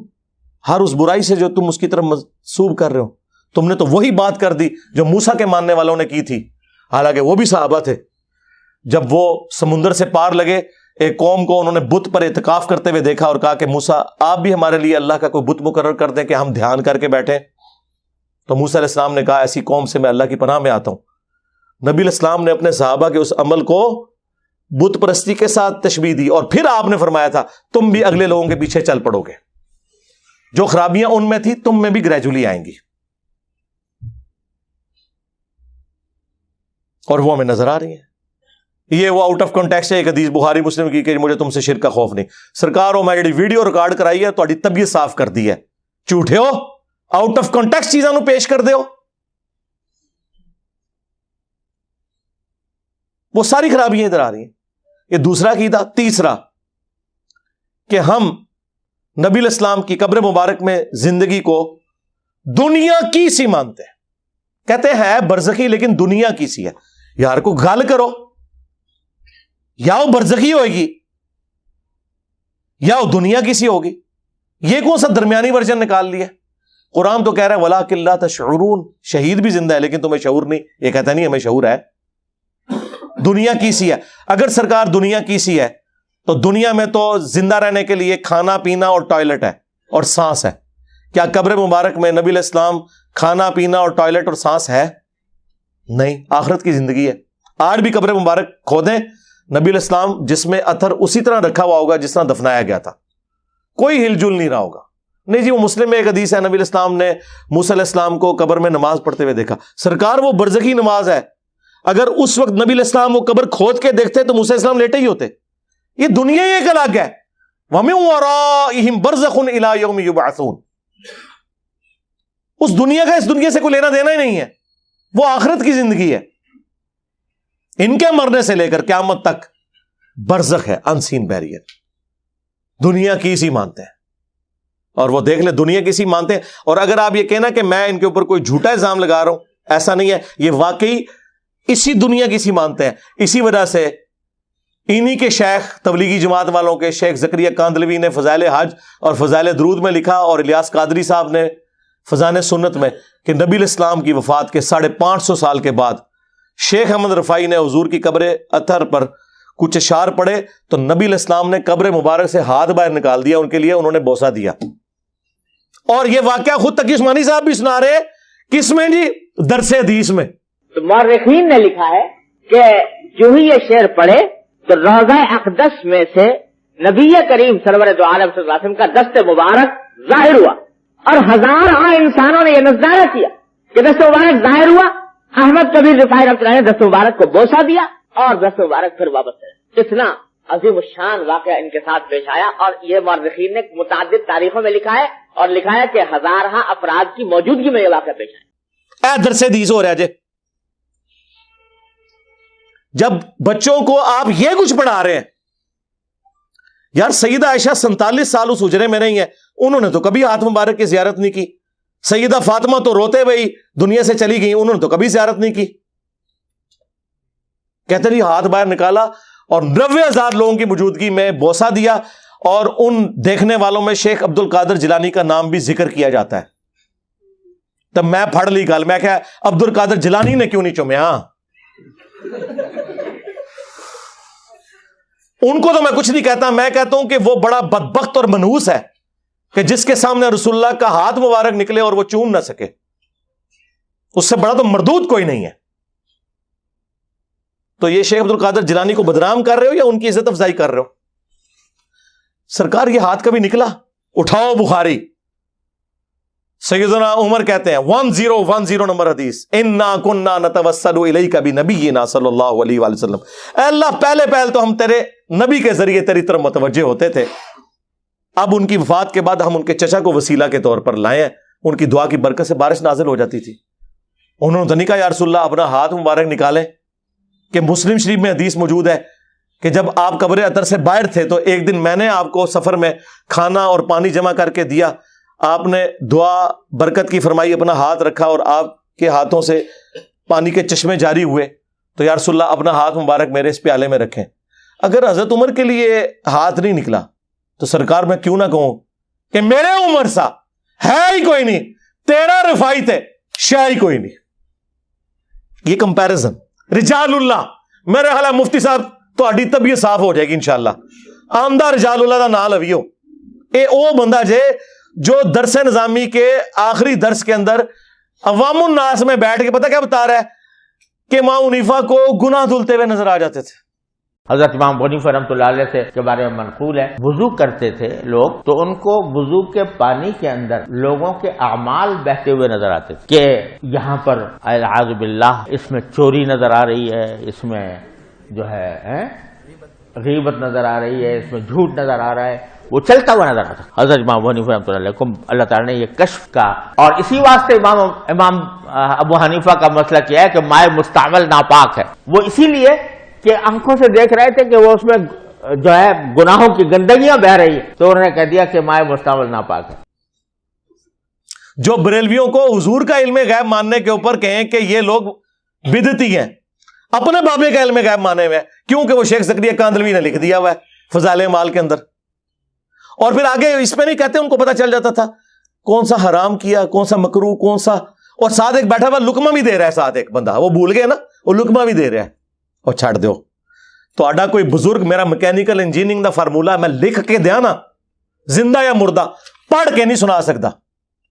ہر اس برائی سے جو تم اس کی طرف منسوب کر رہے ہو. تم نے تو وہی بات کر دی جو موسیٰ کے ماننے والوں نے کی تھی، حالانکہ وہ بھی صحابہ تھے. جب وہ سمندر سے پار لگے ایک قوم کو انہوں نے بت پر اعتکاف کرتے ہوئے دیکھا اور کہا کہ موسیٰ آپ بھی ہمارے لیے اللہ کا کوئی بت مقرر کر دیں کہ ہم دھیان کر کے بیٹھیں. تو موسیٰ علیہ السلام نے کہا ایسی قوم سے میں اللہ کی پناہ میں آتا ہوں. نبی علیہ السلام نے اپنے صحابہ کے اس عمل کو بت پرستی کے ساتھ تشبیہ دی اور پھر آپ نے فرمایا تھا تم بھی اگلے لوگوں کے پیچھے چل پڑو گے، جو خرابیاں ان میں تھی تم میں بھی گریجولی آئیں گی. اور وہ ہمیں نظر آ رہی ہیں. یہ وہ آؤٹ آف کانٹیکسٹ ہے ایک حدیث بخاری مسلم کی کہ مجھے تم سے شرک کا خوف نہیں. سرکار ہو میں جڑی ویڈیو ریکارڈ کرائی ہے تہاڈی طبیعت صاف کر دی ہے، جھوٹے ہو، آؤٹ آف کانٹیکسٹ چیزاں نو پیش کر دے ہو. وہ ساری خرابیاں ادھر آ رہی ہیں. یہ دوسرا عقیدہ. تیسرا کہ ہم نبی الاسلام کی قبر مبارک میں زندگی کو دنیا کی سی مانتے ہیں. کہتے ہیں برزخی لیکن دنیا کی سی ہے. یار کو گل کرو، یا وہ برزخی ہوئے گی یا وہ دنیا کی سی ہوگی. یہ کون سا درمیانی ورژن نکال لیا؟ قرآن تو کہہ رہا ہے وَلَٰكِن لَا تَشْعُرُونَ، شہید بھی زندہ ہے لیکن تمہیں شعور نہیں. یہ کہتا نہیں ہمیں شعور ہے، دنیا کی سی ہے. اگر سرکار دنیا کی سی ہے تو دنیا میں تو زندہ رہنے کے لیے کھانا پینا اور ٹوائلٹ ہے اور سانس ہے. کیا قبر مبارک میں نبی علیہ السلام کھانا پینا اور ٹوائلٹ اور سانس ہے؟ نہیں، آخرت کی زندگی ہے. آج بھی قبر مبارک کھودیں، نبی علیہ السلام جس میں اتھر اسی طرح رکھا ہوا ہوگا جس طرح دفنایا گیا تھا، کوئی ہل جل نہیں رہا ہوگا. نہیں جی وہ مسلم میں ایک حدیث ہے نبی علیہ السلام نے موسیٰ علیہ السلام کو قبر میں نماز پڑھتے ہوئے دیکھا. سرکار وہ برزخی نماز ہے. اگر اس وقت نبی علیہ السلام وہ قبر کھود کے دیکھتے تو موسیٰ علیہ السلام لیٹے ہی ہوتے. یہ دنیا ہی ایک الگ ہے. وَمِن وَرَائِهِمْ بَرْزَخٌ إِلَىٰ يَوْمِ يُبْعَثُونَ. اس دنیا کا اس دنیا سے کوئی لینا دینا ہی نہیں ہے، وہ آخرت کی زندگی ہے. ان کے مرنے سے لے کر قیامت تک برزخ ہے، انسین بیریئر. دنیا کی سی مانتے ہیں اور وہ دیکھ لیں دنیا کی سی مانتے ہیں. اور اگر آپ یہ کہنا کہ میں ان کے اوپر کوئی جھوٹا الزام لگا رہا ہوں، ایسا نہیں ہے، یہ واقعی اسی دنیا کی سی مانتے ہیں. اسی وجہ سے انہی کے شیخ تبلیغی جماعت والوں کے شیخ زکریا کاندلوی نے فضائل حج اور فضائل درود میں لکھا، اور الیاس قادری صاحب نے فضائل سنت میں، کہ نبی الاسلام کی وفات کے 550 سال کے بعد شیخ احمد رفاعی نے حضور کی قبر اطہر پر کچھ اشعار پڑھے تو نبی علیہ السلام نے قبر مبارک سے ہاتھ باہر نکال دیا ان کے لیے، انہوں نے بوسہ دیا. اور یہ واقعہ خود تقی عثمانی صاحب بھی سنا رہے. کس میں جی؟ درس حدیث میں. تو مورخین نے لکھا ہے کہ جو ہی یہ شعر پڑھے تو روضہ اقدس میں سے نبی کریم سرور دو عالم صلی اللہ علیہ وسلم کا دست مبارک ظاہر ہوا، اور ہزاروں انسانوں نے یہ نظارہ کیا کہ دست مبارک ظاہر ہوا. احمد کبیر رفاعی رحمۃ اللہ نے دست مبارک کو بوسہ دیا اور دست مبارک پھر واپس کرے. اتنا عظیم الشان واقعہ ان کے ساتھ پیش آیا، اور یہ مورخین نے متعدد تاریخوں میں لکھا ہے، اور لکھا ہے کہ ہزارہ افراد کی موجودگی میں یہ واقعہ پیش آیا. درس حدیث ہو رہا ہے جی. جب بچوں کو آپ یہ کچھ پڑھا رہے ہیں، یار سیدہ عائشہ 47 سال اس حجرے میں نہیں ہے، انہوں نے تو کبھی ہاتھ مبارک کی زیارت نہیں کی. سیدہ فاطمہ تو روتے ہوئے دنیا سے چلی گئی، انہوں نے تو کبھی زیارت نہیں کی. کہتے جی ہاتھ باہر نکالا اور 90,000 لوگوں کی موجودگی میں بوسہ دیا، اور ان دیکھنے والوں میں شیخ عبد القادر جیلانی کا نام بھی ذکر کیا جاتا ہے. تب میں پڑھ لی گل، میں کہا عبد القادر جیلانی نے کیوں نہیں چومیا؟ ان کو تو میں کچھ نہیں کہتا، میں کہتا ہوں کہ وہ بڑا بدبخت اور منحوس ہے کہ جس کے سامنے رسول اللہ کا ہاتھ مبارک نکلے اور وہ چوم نہ سکے. اس سے بڑا تو مردود کوئی نہیں ہے. تو یہ شیخ عبد القادر جیلانی کو بدنام کر رہے ہو یا ان کی عزت افزائی کر رہے ہو؟ سرکار یہ ہاتھ کبھی نکلا؟ اٹھاؤ بخاری. سیدنا عمر کہتے ہیں 1010 نمبر حدیث، انا کننا نتوسل الیک بنبینا صلی اللہ علیہ وآلہ وسلم، اے اللہ پہلے تو ہم تیرے نبی کے ذریعے تیری طرف متوجہ ہوتے تھے، اب ان کی وفات کے بعد ہم ان کے چچا کو وسیلہ کے طور پر لائے ہیں، ان کی دعا کی برکت سے بارش نازل ہو جاتی تھی. انہوں نے تو نہیں کہا یا رسول اللہ اپنا ہاتھ مبارک نکالیں، کہ مسلم شریف میں حدیث موجود ہے کہ جب آپ قبر اطہر سے باہر تھے تو ایک دن میں نے آپ کو سفر میں کھانا اور پانی جمع کر کے دیا، آپ نے دعا برکت کی فرمائی، اپنا ہاتھ رکھا اور آپ کے ہاتھوں سے پانی کے چشمے جاری ہوئے، تو یا رسول اللہ اپنا ہاتھ مبارک میرے اس پیالے میں رکھیں. اگر حضرت عمر کے لیے ہاتھ نہیں نکلا تو سرکار میں کیوں نہ کہوں کہ میرے عمر سا ہے ہی کوئی نہیں، تیرا رفائی تھے شاہ ہی کوئی نہیں. یہ کمپیرزن رجال اللہ، میرے خیال ہے مفتی صاحب تہاڈی طبیعت صاف ہو جائے گی انشاءاللہ. آمدہ رجال اللہ دا نام لویو، اے او بندہ جے جو درس نظامی کے آخری درس کے اندر عوام الناس میں بیٹھ کے پتہ کیا بتا رہا ہے کہ امام حنیفہ کو گناہ دھلتے ہوئے نظر آ جاتے تھے. حضرت امام حنیفہ رحمۃ اللہ علیہ سے کے بارے میں منقول ہے، وضو کرتے تھے لوگ تو ان کو وضو کے پانی کے اندر لوگوں کے اعمال بہتے ہوئے نظر آتے تھے، کہ یہاں پر اعوذ باللہ اس میں چوری نظر آ رہی ہے، اس میں جو ہے غیبت نظر آ رہی ہے، اس میں جھوٹ نظر آ رہا ہے، وہ چلتا ہوا نظر آتا. حضرت امام حنیفہ رحمۃ اللہ علیہ کو اللہ تعالیٰ نے یہ کشف کا، اور اسی واسطے امام ابو حنیفہ کا مسئلہ کیا ہے کہ مائع مستعمل ناپاک ہے. وہ اسی لیے کہ آنکھوں سے دیکھ رہے تھے کہ وہ اس میں جو ہے گناہوں کی گندگیاں بہ رہی ہے، تو انہوں نے کہہ دیا کہ مائع مستعمل ناپاک ہے. جو بریلویوں کو حضور کا علم غیب ماننے کے اوپر کہیں کہ یہ لوگ بدعتی ہیں، اپنے بابے کا علم غیب مانے ہوئے ہیں، کیونکہ وہ شیخ زکریا کاندلوی نے لکھ دیا ہوا ہے فضائل اعمال کے اندر. اور پھر آگے اس پہ نہیں کہتے، ان کو پتا چل جاتا تھا کون سا حرام کیا، کون سا مکروہ، کون سا، اور ساتھ ایک بیٹھا ہوا لقمہ بھی دے رہا ہے، ساتھ ایک بندہ وہ بھول گئے نا، وہ لقمہ بھی دے رہا ہے. اور چھڑ دو تو آڈا کوئی بزرگ میرا میکینیکل انجینئرنگ دا فارمولا میں لکھ کے دیا نا، زندہ یا مردہ پڑھ کے نہیں سنا سکتا،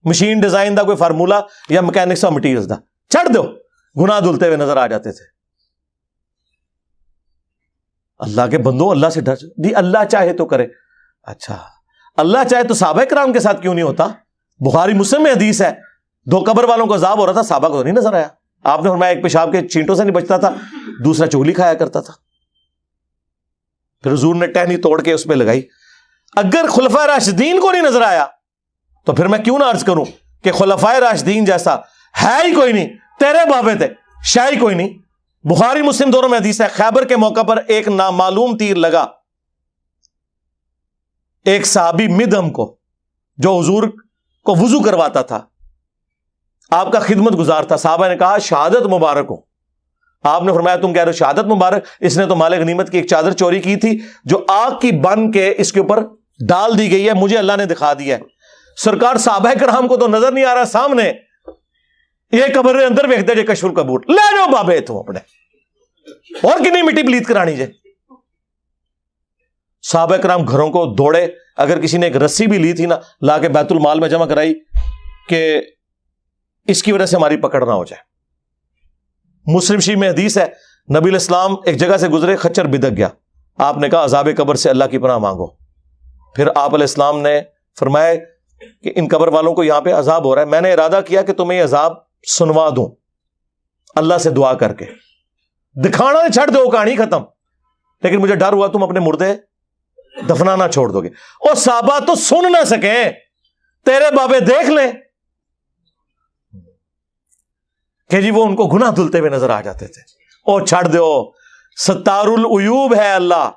مشین ڈیزائن دا کوئی فارمولا یا میکینکس آف مٹیریلز دا، چھڑ دو. گناہ دھلتے ہوئے نظر آ جاتے تھے. اللہ کے بندو اللہ سے ڈر جی، اللہ چاہے تو کرے. اچھا اللہ چاہے تو صحابہ کرام کے ساتھ کیوں نہیں ہوتا؟ بخاری مسلم میں حدیث ہے 2 قبر والوں کو عذاب ہو رہا تھا، صحابہ کو تو نہیں نظر آیا. آپ نے فرمایا ایک پیشاب کے چینٹوں سے نہیں بچتا تھا، دوسرا چگلی کھایا کرتا تھا. پھر حضور نے ٹہنی توڑ کے اس پہ لگائی. اگر خلفائے راشدین کو نہیں نظر آیا تو پھر میں کیوں نہ عرض کروں کہ خلفائے راشدین جیسا ہے ہی کوئی نہیں، تیرے بابے تھے شاہ ہی کوئی نہیں. بخاری مسلم دونوں میں حدیث ہے، خیبر کے موقع پر ایک نامعلوم تیر لگا ایک صحابی مدھم کو، جو حضور کو وضو کرواتا تھا، آپ کا خدمت گزار تھا. صحابہ نے کہا شہادت مبارک ہو. آپ نے فرمایا تم کہہ رہے ہو شہادت مبارک؟ اس نے تو مال غنیمت کی ایک چادر چوری کی تھی جو آگ کی بن کے اس کے اوپر ڈال دی گئی ہے، مجھے اللہ نے دکھا دیا ہے. سرکار صحابہ کرام کو تو نظر نہیں آ رہا سامنے، یہ قبر دے اندر ویکھ دے جے کشف القبور، لے جاؤ بابے تو اپنے، اور کنی مٹی پلیت کرانی جے. صحابہ کرام گھروں کو دوڑے، اگر کسی نے ایک رسی بھی لی تھی نا لا کے بیت المال میں جمع کرائی کہ اس کی وجہ سے ہماری پکڑ نہ ہو جائے. مسلم شریف میں حدیث ہے نبی علیہ السلام ایک جگہ سے گزرے، خچر بدک گیا، آپ نے کہا عذاب قبر سے اللہ کی پناہ مانگو. پھر آپ علیہ السلام نے فرمایا کہ ان قبر والوں کو یہاں پہ عذاب ہو رہا ہے، میں نے ارادہ کیا کہ تمہیں یہ عذاب سنوا دوں اللہ سے دعا کر کے، دکھانا چھڑ دو کہانی ختم، لیکن مجھے ڈر ہوا تم اپنے مردے دفنانا چھوڑ دو گے. اور صحابہ تو سن نہ سکیں، تیرے بابے دیکھ لیں کہ جی وہ ان کو گناہ دھلتے ہوئے نظر آ جاتے تھے. اور چھڑ دو، ستار العیوب ہے اللہ.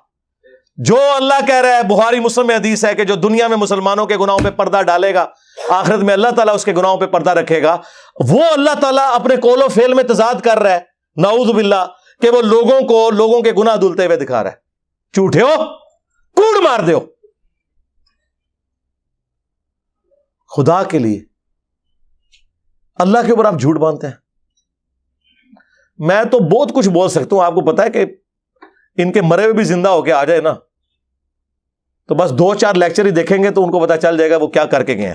جو اللہ کہہ رہا ہے، بخاری مسلم میں حدیث ہے کہ جو دنیا میں مسلمانوں کے گناہوں پہ پردہ ڈالے گا، آخرت میں اللہ تعالیٰ اس کے گناہوں پہ پردہ رکھے گا. وہ اللہ تعالیٰ اپنے قول و فعل میں تضاد کر رہا ہے، نعوذ باللہ، کہ وہ لوگوں کے گناہ دھلتے ہوئے دکھا رہا ہے. جھوٹے ہو, کوڑ مار دو. خدا کے لیے اللہ کے اوپر آپ جھوٹ باندھتے ہیں. میں تو بہت کچھ بول سکتا ہوں, آپ کو پتا ہے کہ ان کے مرے ہوئے بھی زندہ ہو کے آ جائے نا تو بس 2-4 لیکچر ہی دیکھیں گے تو ان کو پتا چل جائے گا وہ کیا کر کے گئے ہیں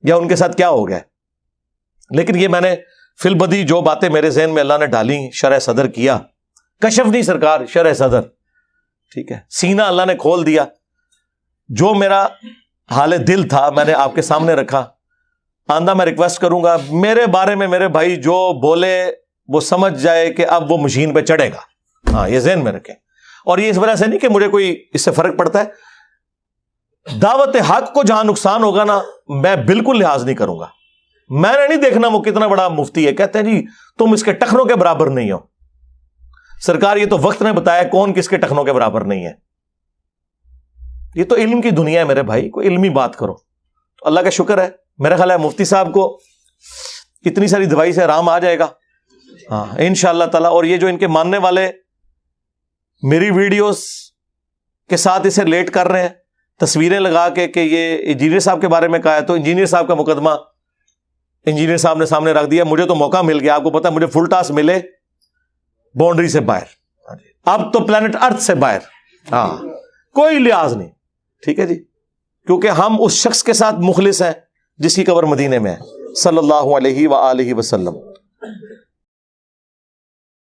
یا ان کے ساتھ کیا ہو گیا. لیکن یہ میں نے فی البدی جو باتیں میرے ذہن میں اللہ نے ڈالی, شرح صدر کیا, کشف نہیں سرکار, شرح صدر, ٹھیک ہے, سینہ اللہ نے کھول دیا. جو میرا حال دل تھا میں نے آپ کے سامنے رکھا. آندہ میں ریکویسٹ کروں گا میرے بارے میں میرے بھائی جو بولے وہ سمجھ جائے کہ اب وہ مشین پہ چڑھے گا. ہاں, یہ ذہن میں رکھیں. اور یہ اس وجہ سے نہیں کہ مجھے کوئی اس سے فرق پڑتا ہے. دعوت حق کو جہاں نقصان ہوگا نا میں بالکل لحاظ نہیں کروں گا. میں نے نہیں دیکھنا وہ کتنا بڑا مفتی ہے, کہتے ہیں جی تم اس کے ٹخنوں کے برابر نہیں ہو. سرکار یہ تو وقت نے بتایا کون کس کے ٹخنوں کے برابر نہیں ہے. یہ تو علم کی دنیا ہے میرے بھائی, کوئی علمی بات کرو. تو اللہ کا شکر ہے, میرا خیال ہے مفتی صاحب کو اتنی ساری دوائی سے آرام آ جائے گا ہاں انشاءاللہ تعالی. اور یہ جو ان کے ماننے والے میری ویڈیوز کے ساتھ اسے ریلیٹ کر رہے ہیں, تصویریں لگا کے کہ یہ انجینئر صاحب کے بارے میں کہا ہے, تو انجینئر صاحب کا مقدمہ انجینئر صاحب نے سامنے رکھ دیا. مجھے تو موقع مل گیا, آپ کو پتا مجھے فل ٹاس ملے باؤنڈری سے باہر, اب تو پلانٹ ارتھ سے باہر. ہاں, کوئی لحاظ نہیں, ٹھیک ہے جی, کیونکہ ہم اس شخص کے ساتھ مخلص ہیں جس کی قبر مدینے میں ہے صلی اللہ علیہ وآلہ وسلم.